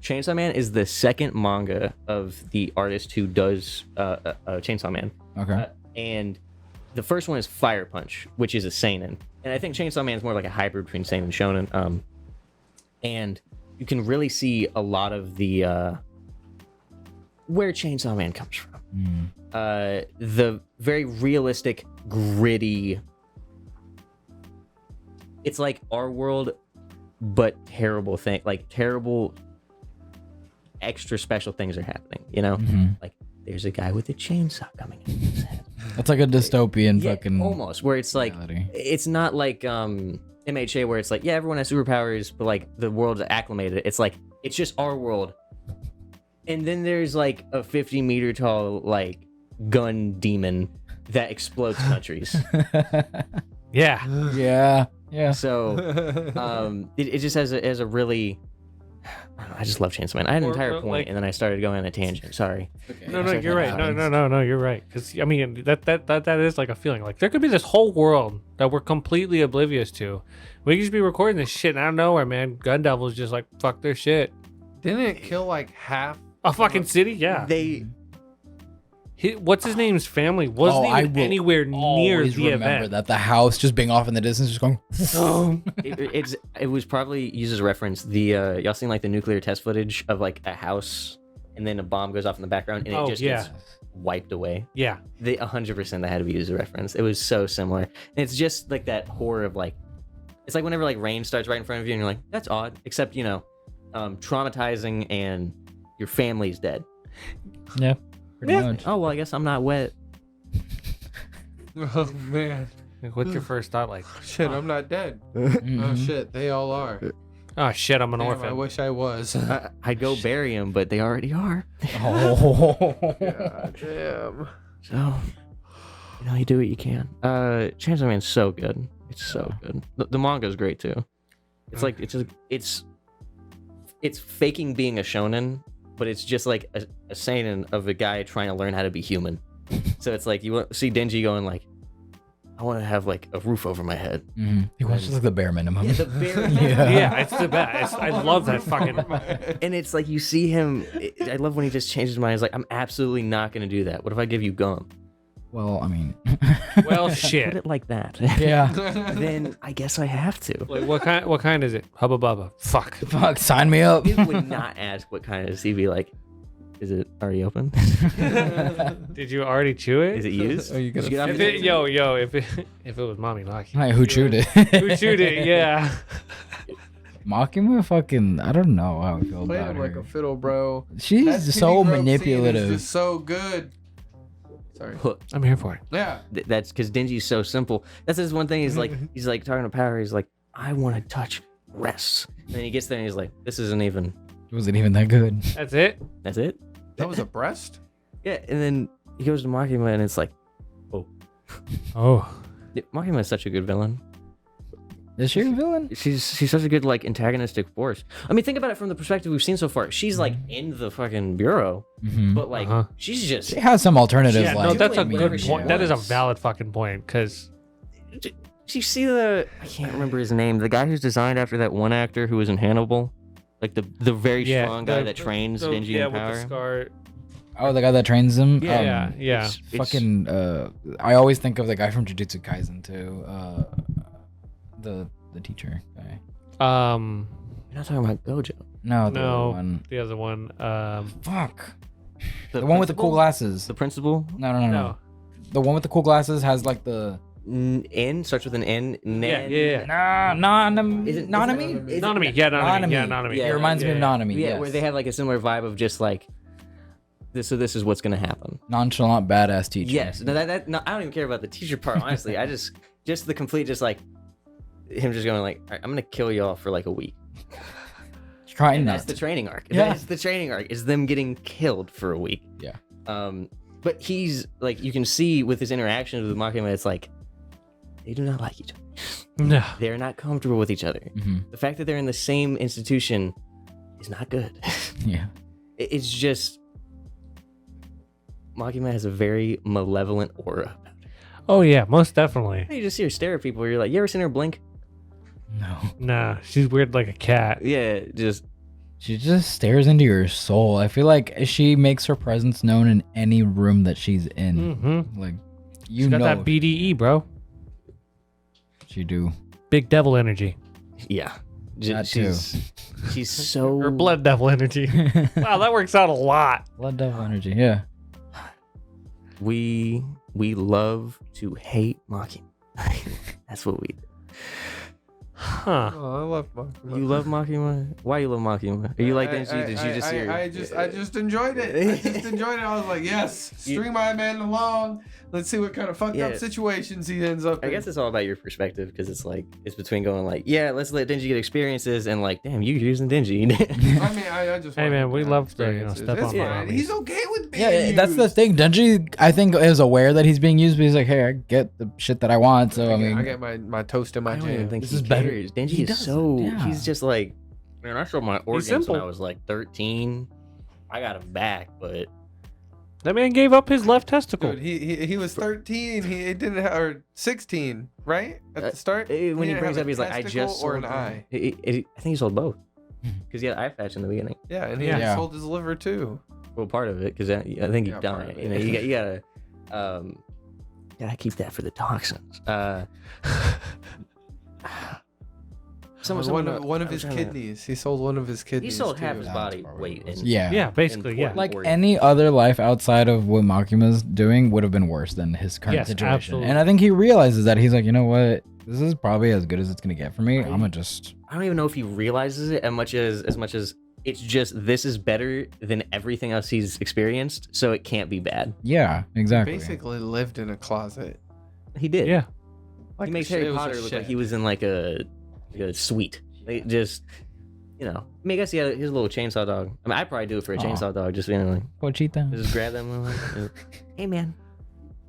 Chainsaw Man is the second manga of the artist who does Chainsaw Man. Okay. And the first one is Fire Punch, which is a seinen. And I think Chainsaw Man is more like a hybrid between seinen and shonen. And you can really see a lot of the where Chainsaw Man comes from. The very realistic, gritty. It's like our world, but terrible extra special things are happening. You know, like there's a guy with a chainsaw coming in his head. That's like a dystopian fucking almost where it's like reality. it's not like MHA where it's like everyone has superpowers but like the world's acclimated. It's like it's just our world, and then there's like a 50-meter tall like gun demon that explodes countries. Yeah. Yeah. So it just has a really I don't know, I just love Chainsaw Man. I had an entire point, like, and then I started going on a tangent. Sorry. Okay. No, you're right. No, you're right. Because I mean, that is like a feeling. Like there could be this whole world that we're completely oblivious to. We could just be recording this shit, and out of nowhere, man, Gun Devil's just like fuck their shit. Didn't it kill like half A fucking city, yeah. What's his name's family wasn't even anywhere near the event. That the house just being off in the distance, just going. It was probably used as a reference. The y'all seen like the nuclear test footage of like a house, and then a bomb goes off in the background, and it just gets wiped away. Yeah, they 100% that had to be used as a reference. It was so similar, and it's just like that horror of like, it's like whenever like rain starts right in front of you, and you're like, that's odd, except traumatizing, and your family's dead. Yeah. Pretty much. Oh well, I guess I'm not wet. Oh man. What's your first thought? Like, shit, I'm not dead. Oh shit, they all are. Oh shit, I'm an Damn, orphan. I wish I was. I'd go bury them, but they already are. God damn. So, you do what you can. Chainsaw Man's so good. It's so good. The manga's great too. It's like it's faking being a shonen, but it's just like a seinen of a guy trying to learn how to be human. So it's like you see Denji going like, I want to have like a roof over my head. Mm-hmm. He wants just like the bare minimum. Yeah, the bare yeah, it's the best. I love that fucking. And it's like you see him. I love when he just changes his mind. He's like, I'm absolutely not going to do that. What if I give you gum? Well, I mean. Well, Put shit. it like that. Yeah. Then I guess I have to. Like, what kind is it? Hubba bubba. Fuck. Fuck, sign me up. He would not ask what kind is. He'd be like, is it already open? Did you already chew it? Is it used? Are you gonna Did get off If the it, yo, if it was mommy Maki. Hey, who chewed it? Who chewed it? Yeah. Makima fucking, I don't know how I feel Played about him her. like a fiddle, bro. She's That so titty rub scene manipulative. is just so good. Sorry. I'm here for it. Yeah. That's because Denji's so simple. That's his one thing. He's like talking to Power. He's like, I want to touch breasts. And then he gets there and he's like, this isn't even. It wasn't even that good. That's it. That's it. That was a breast? Yeah. And then he goes to Makima and it's like, Oh. yeah, Makima is such a good villain. Is she a villain? She's such a good like antagonistic force. I mean, think about it from the perspective we've seen so far. She's like in the fucking bureau, but like she's just. She has some alternatives. Yeah, like, no, that's a doing whatever good she point. That is a wants. valid fucking point. Because You see I can't remember his name. The guy who's designed after that one actor who was in Hannibal, like the very strong guy that trains Denji and Power. with the scar. Oh, the guy that trains him. Yeah. It's- Fucking. I always think of the guy from Jujutsu Kaisen too. The teacher guy. You're not talking about Gojo. No, the No. other one. The other one. Fuck. The one with the cool glasses. The principal. No. The one with the cool glasses has like the. N starts with an N. Yeah. Nanami. Is it- Nanami? is it- Nanami. Yeah, Nanami. Yeah, Nanami. Nanami. Yeah, It reminds me of Nanami. Yeah, yes. where they have like a similar vibe of just like this. So this is what's gonna happen. Nonchalant badass teacher. Yes. No, no, I don't even care about the teacher part. Honestly, I just the complete just like him just going like, all right, I'm gonna kill y'all for like a week. Trying And not. that's the training arc. Yeah. That's the training arc. Is them getting killed for a week. Yeah. But he's like, you can see with his interactions with Makima, it's like they do not like each other. No. They're not comfortable with each other. Mhm. The fact that they're in the same institution is not good. Yeah. It's just Makima has a very malevolent aura. Oh yeah, most definitely. You just see her stare at people. You're like, you ever seen her blink? No. Nah, she's weird like a cat. Yeah, just She just stares into your soul. I feel like she makes her presence known in any room that she's in. Mm-hmm. Like, She's got that BDE, bro. She do. Big devil energy. yeah. That too. She's so Or blood devil energy. Wow, that works out a lot. Blood devil energy. Yeah. We love to hate Makima. That's what we do. Huh. Oh, I love Makima. You love Makima? Why you love Makima? Are you like Denji? Did you just hear? I just enjoyed it. I just enjoyed it. I was like, yes, string my man along. Let's see what kind of fucked up situations he ends up in. I guess it's all about your perspective because it's like it's between going like, yeah, let's let Denji get experiences and like, damn, you using Denji. I mean, I just. Hey man, we love to step on fine. He's okay with being Yeah, used. that's the thing. Denji, I think, is aware that he's being used, but he's like, hey, I get the shit that I want. So I get my toast in my I don't even jam. think This he is better. cares. Denji He is doesn't, so yeah. he's just like, man, I showed my organs simple. when I was like 13. I got him back, but That man gave up his left testicle. Dude, he was 13. He didn't have, or 16, right at the start. when he brings up, he's like, I just or sold an eye. I think he sold both because he had eye patch in the beginning. Yeah, and he Yeah. sold his liver too. Well, part of it because I think he Yeah, part died. of You know, it. you gotta gotta keep that for the toxins. One of his kidneys. He sold one of his kidneys. He sold too. half his body weight. Yeah. Basically, yeah. Like organ. any other life outside of what Makima's doing would have been worse than his current Yes, situation. absolutely. And I think he realizes that. He's like, you know what? This is probably as good as it's gonna get for me. I'm gonna just. I don't even know if he realizes it as much as it's just this is better than everything else he's experienced, so it can't be bad. Yeah, exactly. Basically lived in a closet. He did. Yeah. Like He makes a sh- it Harry was a Potter look like shed. he was in like a suite. Like just, you know. I mean, I guess he had his little chainsaw dog. I mean, I'd probably do it for a chainsaw dog, just being like, Pochita. just grab them. Hey man,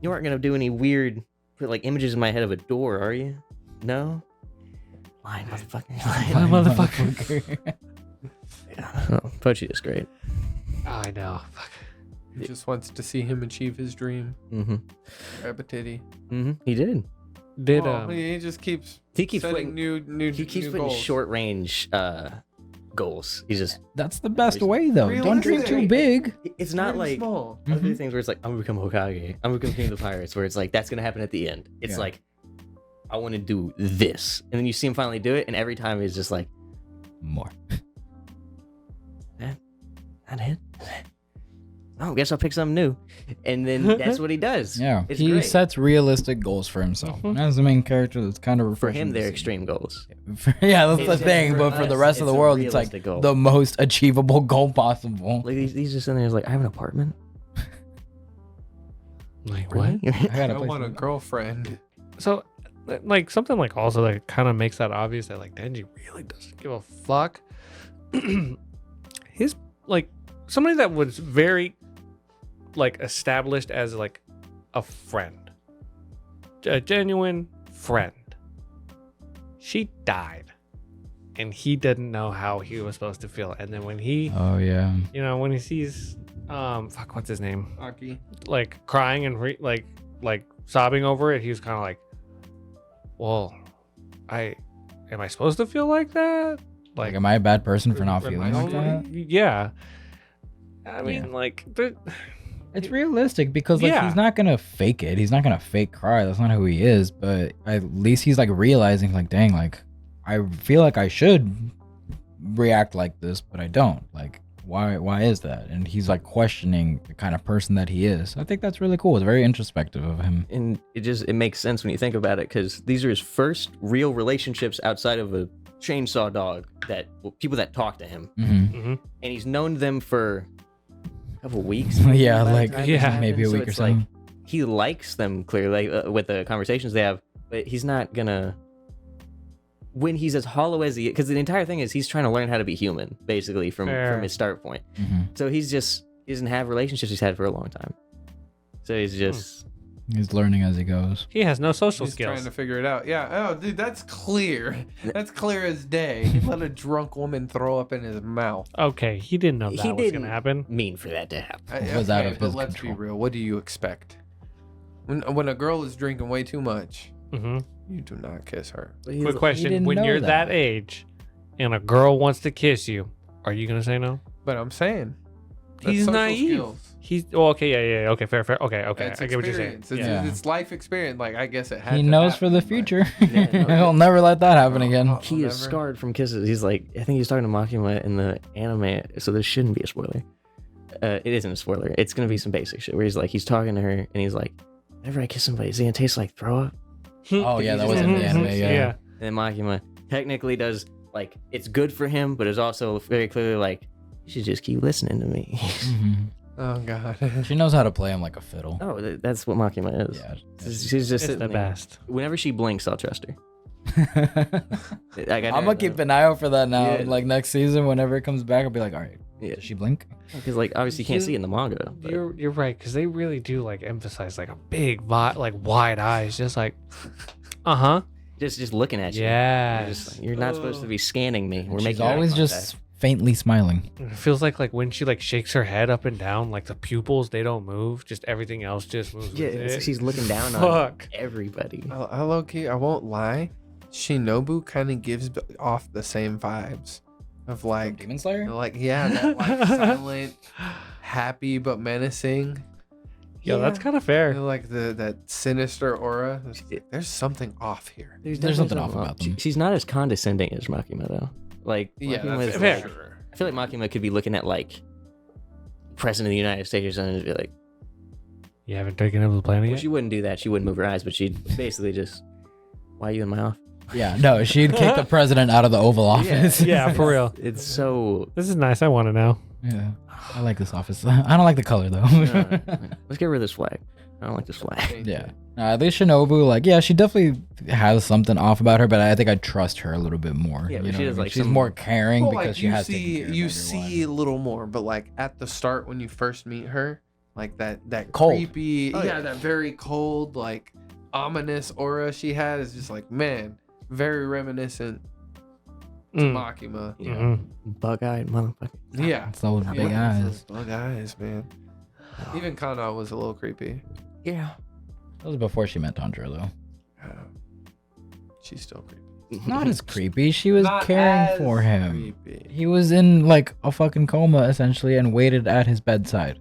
you aren't gonna do any weird, put like images in my head of a door, are you? No. Lying motherfucker. Lying motherfucker. Yeah. Oh, Pochi is great. I know. He just wants to see him achieve his dream. Mm-hmm. Grab a titty. Mm-hmm. He did. He just keeps. He keeps setting putting new. he keeps new putting goals. short range goals. He's just That's the best way, though. Don't dream too big. it's not Really like small. other things where it's like I'm gonna become Hokage, I'm gonna become King of the Pirates, where it's like that's gonna happen at the end. It's Yeah. like I want to do this, and then you see him finally do it, and every time he's just like, More. that hit. Oh, guess I'll pick something new, and then that's what he does. Yeah, it's he great. sets realistic goals for himself. As the main character, that's kind of For refreshing him, to they're see. extreme goals. Yeah, that's It's the thing. for But for the us, rest of it's the a world, it's like realistic goal. the most achievable goal possible. Like he's just in there, he's like, I have an apartment. Like Really? what? I gotta I play want a some- girlfriend. So, like something like also that kind of makes that obvious that like Denji really doesn't give a fuck. His like somebody that was very like established as like a friend, a genuine friend. She died, and he didn't know how he was supposed to feel. And then when he, Oh yeah. you know, when he sees, fuck, what's his name? Aki. Like crying and like sobbing over it, he was kind of like, well, am I supposed to feel like that? Like, am I a bad person for not Am feeling I like that? Yeah. I mean, like, It's realistic because like Yeah. he's not gonna fake it. He's not gonna fake cry. That's not who he is. But at least he's like realizing, like, dang, like I feel like I should react like this, but I don't. Like, why is that? And he's like questioning the kind of person that he is. I think that's really cool. It's very introspective of him. And it makes sense when you think about it, because these are his first real relationships outside of a chainsaw dog people that talk to him, Mm-hmm. and he's known them for a couple weeks. Yeah, by the like, time yeah, this happens. maybe a So week or it's so. like, he likes them clearly with the conversations they have, but he's not gonna. When he's as hollow as he, because the entire thing is he's trying to learn how to be human, basically from his start point. Mm-hmm. So he doesn't have relationships he's had for a long time. So he's just He's learning as he goes. he has no social He's skills. trying to figure it out. Yeah. Oh, dude, that's clear. That's clear as day. He let a drunk woman throw up in his mouth. Okay, he didn't know that He was didn't gonna happen. mean for that to happen. It was out of but his let's control. be real. What do you expect? When a girl is drinking way too much, Hmm you do not kiss her. Quick question: didn't when know you're that that. age, and a girl wants to kiss you, are you gonna say no? But I'm saying that's He's social naive. skills. He's okay, yeah, okay, fair. Okay, It's I get what you're saying. experience. It's, Yeah. it's life experience. Like I guess it had. He to knows for happen, the but- future. Yeah, no, He'll never let that happen again. Oh, He is never. scarred from kisses. He's like, I think he's starting to Makima in the anime, so this shouldn't be a spoiler. It isn't a spoiler. It's gonna be some basic shit where he's talking to her and he's like, whenever I kiss somebody, is it gonna taste like throw up? Oh yeah, that was in the Mhm. anime. Yeah. Yeah. And then Makima, technically does like it's good for him, but it's also very clearly like you should just keep listening to me. Oh god. She knows how to play him like a fiddle. Oh, that's what Makima is. Yeah. She's just It's the there. best. Whenever she blinks, I'll trust her. I'm gonna keep an eye out for that now. Yeah. Like next season, whenever it comes back, I'll be like, all right, does she blink? Because like obviously you can't see it in the manga. But You're right, because they really do like emphasize like a big like wide eyes, just like, just looking at you. yeah. You're not supposed to be scanning me. We're She's making always eye just contact. faintly smiling. It feels like when she like shakes her head up and down, like the pupils they don't move, just everything else just moves. Yeah, with it's- it. she's looking down on Fuck. everybody. I low key, I won't lie. Shinobu kind of gives off the same vibes of like, Demon Slayer? yeah, that like silent, happy but menacing. Yo, that's kind of fair. Like that sinister aura. There's something off here. There's something off about them. She's not as condescending as Makima though. Like Yeah, Makima that's is fair. like, I feel like Makima could be looking at like President of the United States or something and be like, You haven't taken over the planet well, yet? she wouldn't do that. She wouldn't move her eyes, but she'd basically just, why are you in my office? Yeah, no, she'd kick the president out of the Oval Office. Yeah, for real. It's so. This is nice. I want to know. Yeah, I like this office. I don't like the color though. Let's get rid of this flag. I don't like this flag. Yeah. At least Shinobu, like, yeah, she definitely has something off about her, but I think I trust her a little bit more. Yeah, you but know she what I has, mean? like, she's some- more caring Well, because like she has taken care of you everyone. see a little more, but like at the start when you first meet her, like that Cold. creepy, Oh, yeah. that very cold, like ominous aura she had is just like, man, very reminiscent to Mm. Makima. You know, Mhm. bug-eyed motherfucker. Yeah. It's those big Yeah, eyes. those bug eyes, man. Even Kana was a little creepy. Yeah. That was before she met Tanjiro, though. She's still creepy. Not as creepy. She was Not caring as for him. creepy. He was in like a fucking coma essentially and waited at his bedside.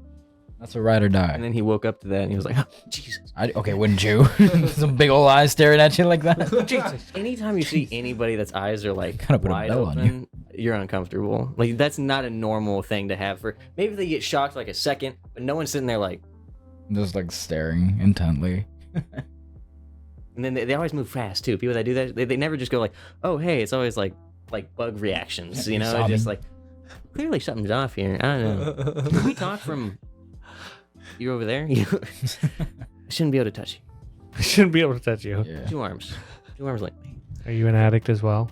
That's a ride or die. And then he woke up to that and he was like, oh, Jesus. Okay, wouldn't you? Some big old eyes staring at you like that. Jesus. Anytime you see anybody that's eyes are like Kinda put a wide bell on open, you're uncomfortable. Like that's not a normal thing to have for. Maybe they get shocked like a second, but no one's sitting there like. Just like staring intently. And then they always move fast too. People that do that, they never just go like, oh hey. It's always like bug reactions, you You know? saw Just me. like clearly something's off here. I don't know. Can we talk from you over there? I shouldn't be able to touch you. I shouldn't be able to touch you. Yeah. Two arms like me. Are you an addict as well?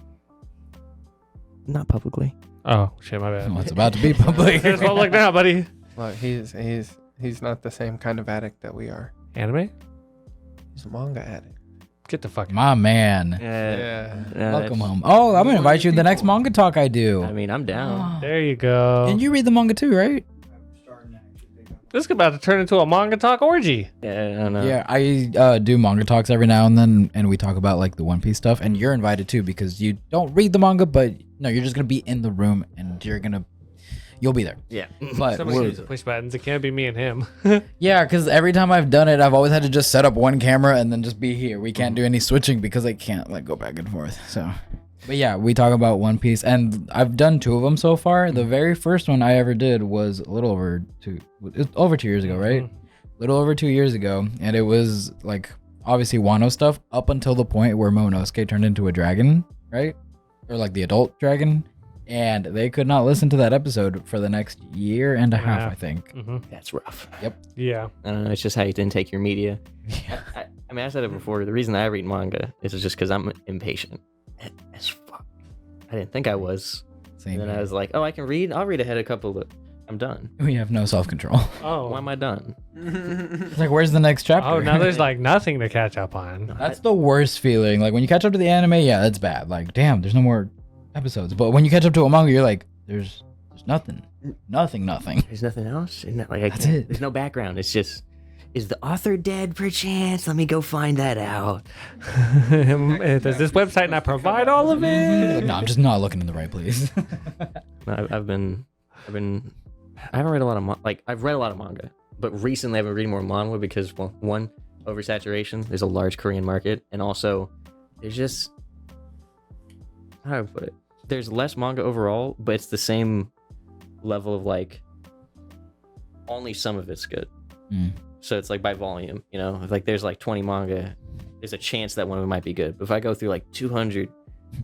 Not publicly. Oh shit, my bad. Oh, it's about to be public. It's public now, buddy. Look, he's not the same kind of addict that we are. Anime? He's a manga addict. Get the fuck. My man. Welcome home. Oh, I'm gonna invite you to the next manga talk I do. I mean, I'm down. There you go. And you read the manga too, right? This is about to turn into a manga talk orgy. Yeah, I don't know. Yeah, I do manga talks every now and then, and we talk about like the One Piece stuff. And you're invited too because you don't read the manga, but no, you're just gonna be in the room and you'll be there. Yeah. But Somebody we're- needs to push buttons. It can't be me and him. yeah, because every time I've done it, I've always had to just set up one camera and then just be here. We can't do any switching because I can't like go back and forth. So, but yeah, we talk about One Piece, and I've done 2 of them so far. The very first one I ever did was a little over 2 years ago, right? Little over 2 years ago, and it was like obviously Wano stuff up until the point where Momonosuke turned into a dragon, right? Or like the adult dragon. And they could not listen to that episode for the next year and a half, Yeah. I think. Mm-hmm. That's rough. Yeah. I don't know. It's just how you intake your media. Yeah. I mean, I said it before. The reason I read manga is just because I'm impatient as fuck. I didn't think I was. Same And then here. I was like, oh, I can read. I'll read ahead a couple of. I'm done. We have no self-control. Oh. Why am I done? It's like, where's the next chapter? Oh, now there's like nothing to catch up on. That's the worst feeling. Like when you catch up to the anime, yeah, that's bad. Like, damn, there's no more episodes. But when you catch up to a manga, you're like, there's nothing. Nothing. There's nothing else. Isn't that like That's it. There's no background. It's just, is the author dead perchance? Let me go find that out. Does this website not provide all of it? No, I'm just not looking in the right place. No, I haven't read a lot of I've read a lot of manga, but recently I've been reading more manhwa because, well, one, oversaturation. There's a large Korean market, and also there's just, how do I put it? There's less manga overall, but it's the same level of like, only some of it's good. Mm. So it's like by volume, if like there's like 20 manga, there's a chance that one of them might be good. But if I go through like 200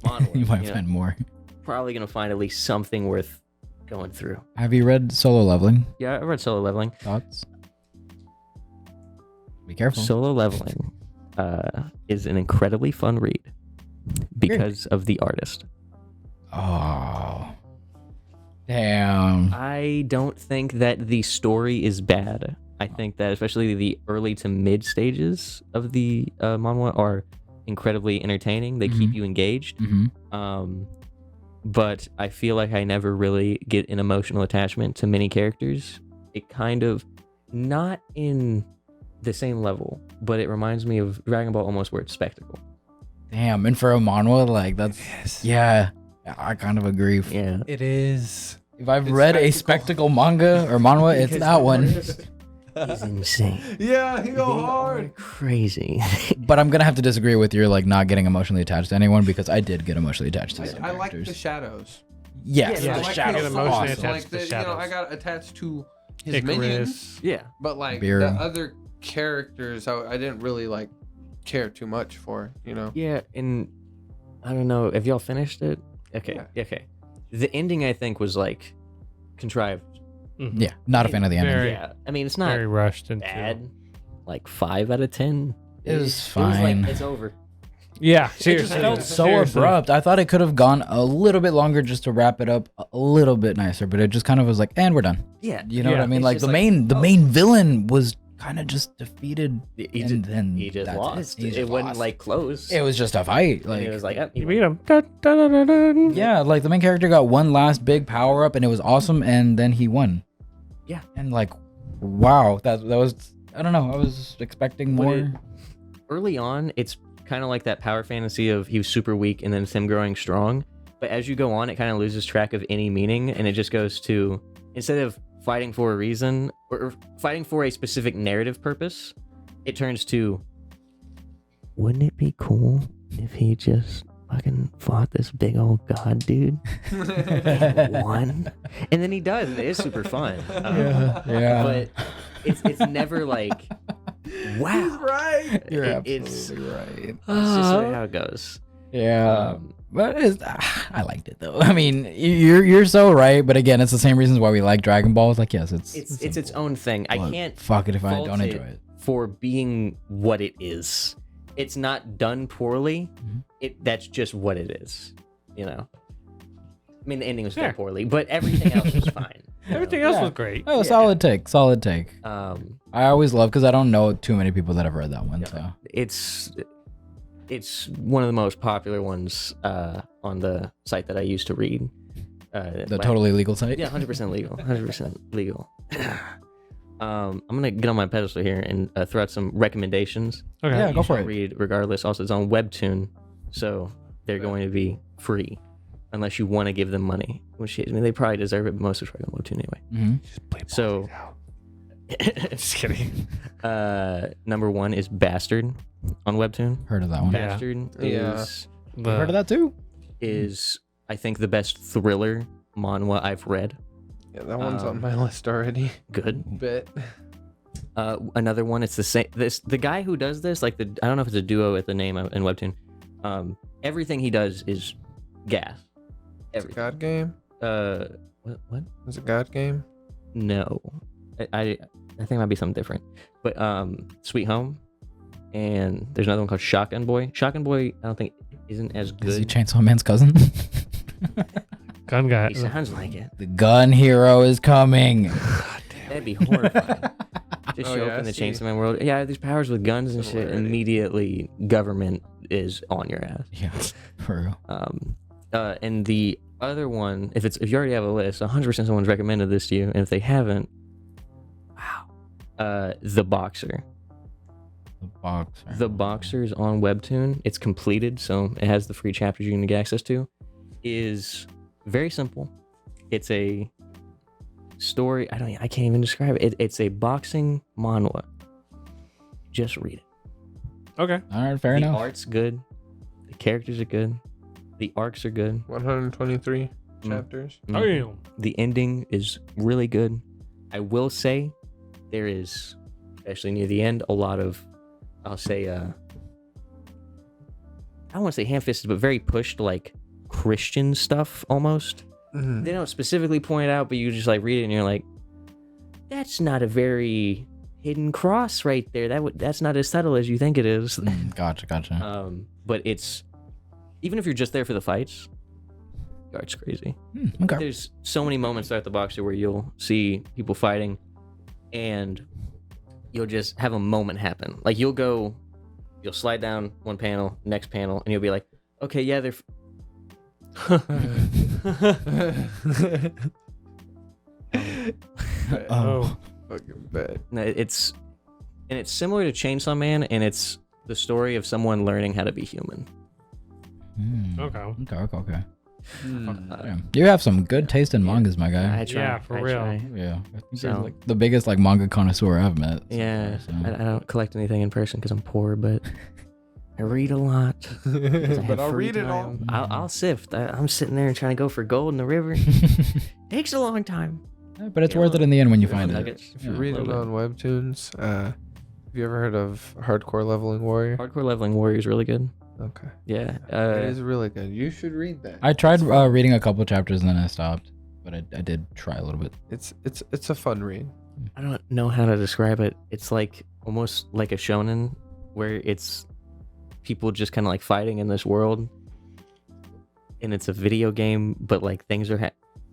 manhwa, You might find more. probably gonna find at least something worth going through. Have you read Solo Leveling? Yeah, I read Solo Leveling. Thoughts? Be careful. Solo Leveling is an incredibly fun read because of the artist. Oh. Damn. I don't think that the story is bad. I think that especially the early to mid stages of the manhwa are incredibly entertaining. They keep you engaged. But I feel like I never really get an emotional attachment to many characters. It kind of, not in the same level, but it reminds me of Dragon Ball almost, where it's spectacle. Damn. And for a manhwa, like that's yeah. I kind of agree. Yeah. It is. If I've read a spectacle manga or manhwa, it's that one. He's insane. Yeah, he go They hard. are crazy. But I'm gonna have to disagree with your like not getting emotionally attached to anyone, because I did get emotionally attached to some I like characters. the shadows. Yes, Yeah, the I like shadows. getting are emotionally awesome. attached. Like to the, shadows. I got attached to his Icarus. minions, Yeah. but like Beer. the other characters, I didn't really like care too much for. Yeah, and I don't know. Have y'all finished it? Okay. Yeah. Okay. The ending, I think, was like contrived. Yeah, not a fan of the ending. Very- Yeah. I mean, it's not Very rushed into. bad. Like 5 out of 10. It was It was fine. like, it's over. Yeah, It seriously. just felt so Seriously. abrupt. I thought it could have gone a little bit longer just to wrap it up a little bit nicer, but it just kind of was like, and we're done. Yeah. You know what Yeah. I mean? It's Like just the like, main villain was kind of just defeated. He and just, then he just that's lost. He It just wasn't lost. like close. It was just a fight. Like, Like it was like, You beat him. Dun, dun, dun, dun, dun. yeah, like the main character got one last big power up and it was awesome, and then he won. Yeah. And like, wow, that was, I don't know, I was expecting But more. early on, it's kind of like that power fantasy of he was super weak and then it's him growing strong. But as you go on, it kind of loses track of any meaning, and it just goes to, instead of fighting for a reason or fighting for a specific narrative purpose, it turns to, wouldn't it be cool if he just fucking fought this big old god dude and won? And then he does, and it is super fun. Yeah. But it's never like, wow. Right. You're It's absolutely right. just sort of how it goes. Yeah. But I liked it though. I mean, you're so right. But again, it's the same reasons why we like Dragon Ball. It's like, yes, it's It's own thing. I but can't fuck it if I fault don't enjoy it. for being what it is. It's not done poorly. That's just what it is. You know. I mean, the ending was Fair. done poorly, but everything else was fine. you know? Everything else Yeah. was great. Oh, Yeah. solid take. Solid take. I I always love, because I don't know too many people that have read that one. So it's one of the most popular ones on the site that I used to read. the totally legal site. Yeah, 100% legal. 100% legal. I'm gonna get on my pedestal here and throw out some recommendations. Okay. Yeah, You go for should it. read regardless. Also, it's on Webtoon, so they're going to be free unless you want to give them money. Which, I mean, they probably deserve it, but most of it's on Webtoon anyway. So, Just kidding. number 1 is Bastard on Webtoon. Heard of that one? Yeah. Bastard Yeah. Heard of that too? is I think the best thriller manhwa I've read. Yeah, that one's on my list already. Good. Bit. Another one, it's the same. The guy who does this, like I don't know if it's a duo at the name in Webtoon. Everything he does is gas. It's a God game. What? Is it God game? No, I think it might be something different. But Sweet Home, and there's another one called Shotgun Boy. Shotgun Boy, I don't think isn't as Is he good. Chainsaw Man's cousin? Gun guy. He sounds like it. The gun hero is coming. That'd be horrifying. Just Oh, show yeah, up in I the see. Chainsaw Man world. Yeah, I have these powers with guns and shit. Already. Immediately, government is on your ass. Yeah, for real. And the other one, if you already have a list, 100% someone's recommended this to you, and if they haven't, wow. The Boxer. The boxer. The Boxer's on Webtoon. It's completed, so it has the free chapters you can get access to. Is very simple. It's a story. I can't even describe it. It's a boxing manhwa. Just read it. Okay. All right, fair The enough. art's good. The characters are good. The arcs are good. 123 chapters. Oh, The ending is really good. I will say there is, especially near the end, a lot of, I'll say, don't want to say ham-fisted, but very pushed like Christian stuff almost. Mhm. They don't specifically point it out, but you just like read it and you're like, that's not a very hidden cross right there. That's not as subtle as you think it is. Gotcha. But it's, even if you're just there for the fights, it's crazy. Okay. There's so many moments throughout the boxer where you'll see people fighting and you'll just have a moment happen. Like you'll slide down one panel, next panel, and you'll be like, okay, yeah, they're Oh. Fucking bad. No, it's similar to Chainsaw Man, and it's the story of someone learning how to be human. Okay. Okay. Mm. Yeah. You have some good taste in mangas, my guy. I try. Yeah, for I real. try. Yeah, I think So- you're like the biggest like manga connoisseur I've met. Yeah, So. I don't collect anything in person because I'm poor, but I read a lot. 'Cause I have But I'll free read it all. time. I'll sift. I'm sitting there and trying to go for gold in the river. Takes a long time. But it's Yeah, worth it in the end when you yeah, find it. nuggets. If you Yeah, read it on Webtoons, have you ever heard of Hardcore Leveling Warrior? Hardcore Leveling Warrior is really good. Okay. Yeah. It is really good. You should read that. I tried reading a couple chapters and then I stopped, but I did try a little bit. It's a fun read. I don't know how to describe it. It's like almost like a shonen where it's people just kind of like fighting in this world, and it's a video game, but like things are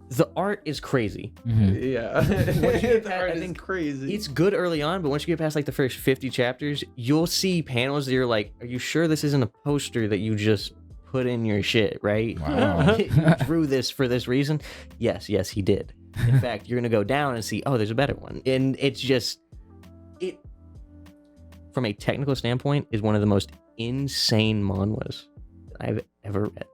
the art is crazy. Yeah. The art I is think crazy. It's good early on, but once you get past like the first 50 chapters, you'll see panels that you're like, are you sure this isn't a poster that you just put in your shit, right? Wow. You drew this for this reason? Yes, he did. In fact, you're gonna go down and see, oh, there's a better one. And it's just, it from a technical standpoint is one of the most insane manhwas I've ever read.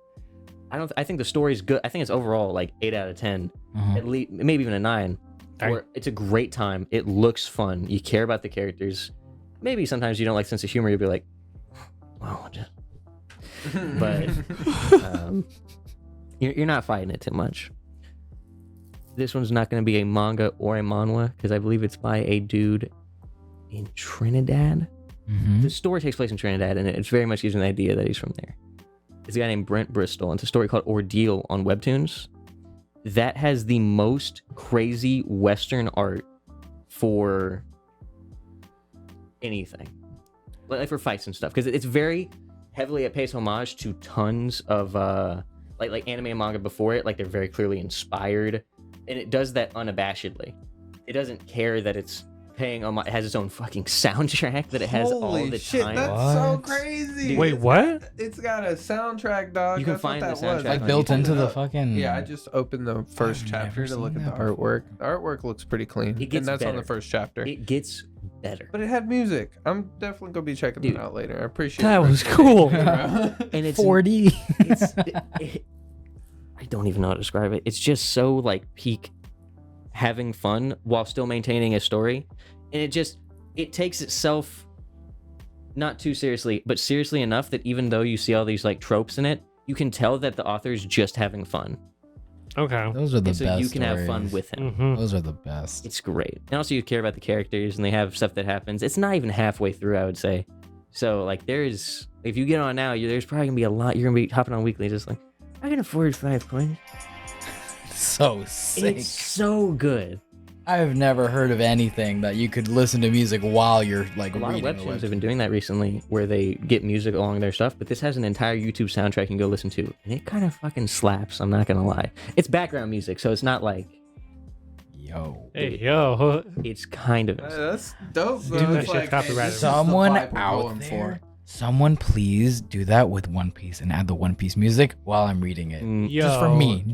I think the story's good. I think it's overall like 8 out of 10, at least maybe even a 9. Or it's a great time. It looks fun. You care about the characters. Maybe sometimes you don't like sense of humor. You'll be like, well, but you're not fighting it too much. This one's not going to be a manga or a manhwa because I believe it's by a dude in Trinidad. The story takes place in Trinidad, and it's very much using the idea that he's from there. It's a guy named Brent Bristol. It's a story called Ordeal on Webtoons. That has the most crazy Western art for anything. Like for fights and stuff. Because it's very heavily, it pays homage to tons of like anime and manga before it. Like they're very clearly inspired. And it does that unabashedly. It doesn't care that it's paying on it has its own fucking soundtrack that it has all the shit, time. That's so crazy. Wait, what? It's got a soundtrack, dog. You can That's what find that the was. soundtrack Like on built YouTube. into the fucking. Yeah, I just opened the first I've chapter never to look seen at the that artwork. The artwork looks pretty clean. It gets and that's on better. the first chapter. It gets better. But it had music. I'm definitely gonna be checking Dude, it out later. I appreciate That it. was cool. And it's 4D. I don't even know how to describe it. It's just so like peak having fun while still maintaining a story. And it takes itself not too seriously, but seriously enough that even though you see all these like tropes in it, you can tell that the author's just having fun. Okay. Those are the And so best. you can have fun stories. with him. Mm-hmm. Those are the best. It's great. And also you care about the characters and they have stuff that happens. It's not even halfway through, I would say. So like if you get on now, there's probably gonna be a lot. You're gonna be hopping on weekly just like, I can afford 5 coins. So sick. It's so good. I've never heard of anything that you could listen to music while you're like A lot of reading. webtoons have been doing that recently where they get music along their stuff, but this has an entire YouTube soundtrack you can go listen to. And it kind of fucking slaps, I'm not gonna lie. It's background music, so it's not like Yo. Hey, yo. it's kind of That's dope. Dude, that shit's copyrighted. Someone out there, someone please do that with One Piece and add the One Piece music while I'm reading it. Yo.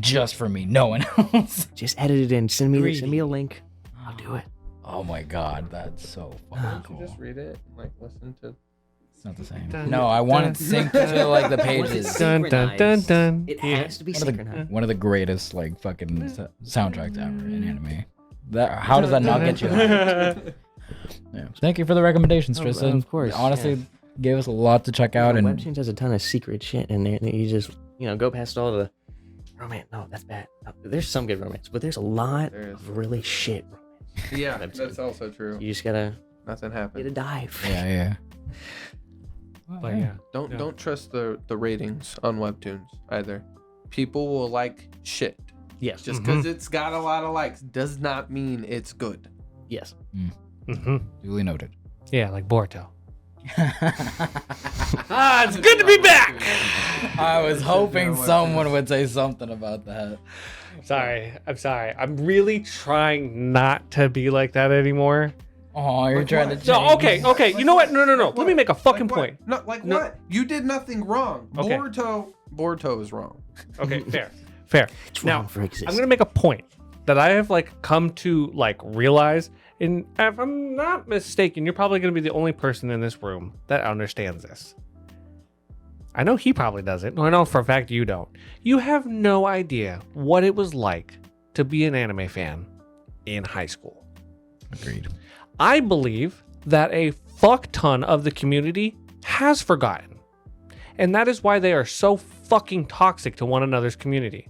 Just for me, no one else. just edit it in. Send me Greedy. a link. I'll do it. Oh my god, that's so fucking Why don't cool. you just read it and like listen to? It's not the same. Dun, No, I want it dun, synced to like the Once it's pages. Dun, dun, dun, dun. It Yeah. has to be synchronized. One of the greatest like fucking soundtracks ever in anime. How does that not get you? hyped? Yeah. Thank you for the recommendations, Oh, Tristan. of course, Honestly, yeah. gave us a lot to check out. And Webtoons has a ton of secret shit in there that you just, go past all the romance. No, that's bad. No, there's some good romance, but there's a lot There is. of really shit romance. Yeah, Webtoon. that's also true. You just gotta Nothing get a happened. dive. yeah. But yeah. Don't trust the ratings on webtoons either. People will like shit. Yes. Just because it's got a lot of likes does not mean it's good. Yes. Duly noted. Yeah, like Boruto. It's good to be back. I was hoping someone would say something about that. I'm sorry. I'm really trying not to be like that anymore. Oh, you're trying to change. No, okay. You know what? No. Let me make a fucking point. No, what? You did nothing wrong. Okay. Boruto is wrong. Okay, fair. It's Now, wrong for existing. I'm gonna make a point that I have come to realize, and if I'm not mistaken, you're probably gonna be the only person in this room that understands this. I know he probably doesn't. I know for a fact you don't. You have no idea what it was like to be an anime fan in high school. Agreed. I believe that a fuck ton of the community has forgotten. And that is why they are so fucking toxic to one another's community.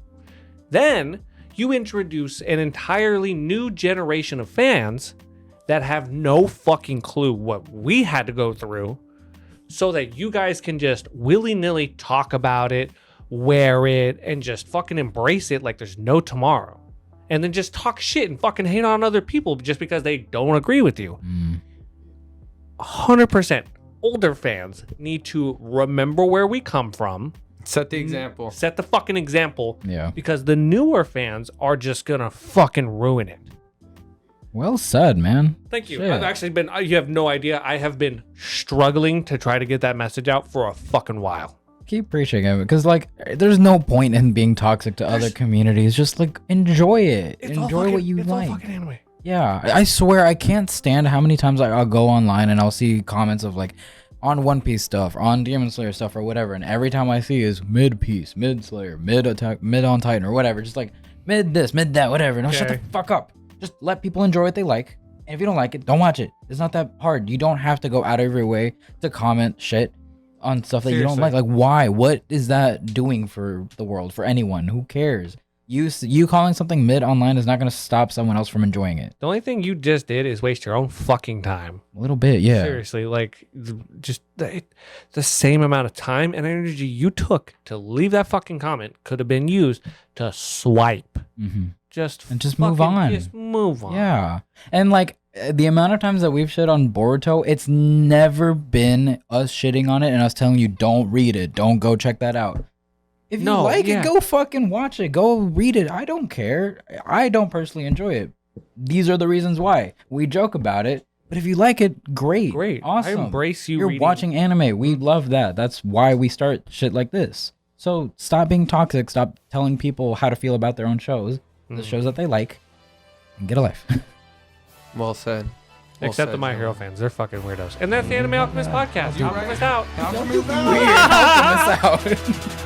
Then you introduce an entirely new generation of fans that have no fucking clue what we had to go through, so that you guys can just willy-nilly talk about it, wear it, and just fucking embrace it like there's no tomorrow. And then just talk shit and fucking hate on other people just because they don't agree with you. 100%. Older fans need to remember where we come from. Set the example. Set the fucking example. Yeah. Because the newer fans are just gonna fucking ruin it. Well said, man. Thank you. Shit. I've actually been, you have no idea, I have been struggling to try to get that message out for a fucking while. Keep preaching it, because there's no point in being toxic to other communities. Just enjoy it. Enjoy what you like. All fucking anime. Yeah, I swear I can't stand how many times I'll go online and I'll see comments of on One Piece stuff, on Demon Slayer stuff or whatever, and every time I see is mid Piece, mid Slayer, mid Attack, mid on Titan or whatever, just mid this, mid that, whatever. No, shut the fuck up. Just let people enjoy what they like. And if you don't like it, don't watch it. It's not that hard. You don't have to go out of your way to comment shit on stuff that you don't like. Why? What is that doing for the world, for anyone? Who cares? You calling something mid online is not going to stop someone else from enjoying it. The only thing you just did is waste your own fucking time. A little bit, yeah. Seriously, just the same amount of time and energy you took to leave that fucking comment could have been used to swipe. Just move on. Just move on. Yeah. And the amount of times that we've shit on Boruto, it's never been us shitting on it and us telling you don't read it, don't go check that out. If you like it, go fucking watch it. Go read it. I don't care. I don't personally enjoy it. These are the reasons why. We joke about it, but if you like it, great. Great. Awesome. I embrace you. You're reading. watching anime. We love that. That's why we start shit like this. So stop being toxic. Stop telling people how to feel about their own shows, the shows that they like, and get a life. Well said. Except the My Hero fans. They're fucking weirdos. And that's the Anime Alchemist podcast. Alchemist out. Alchemist Weird. Alchemist out.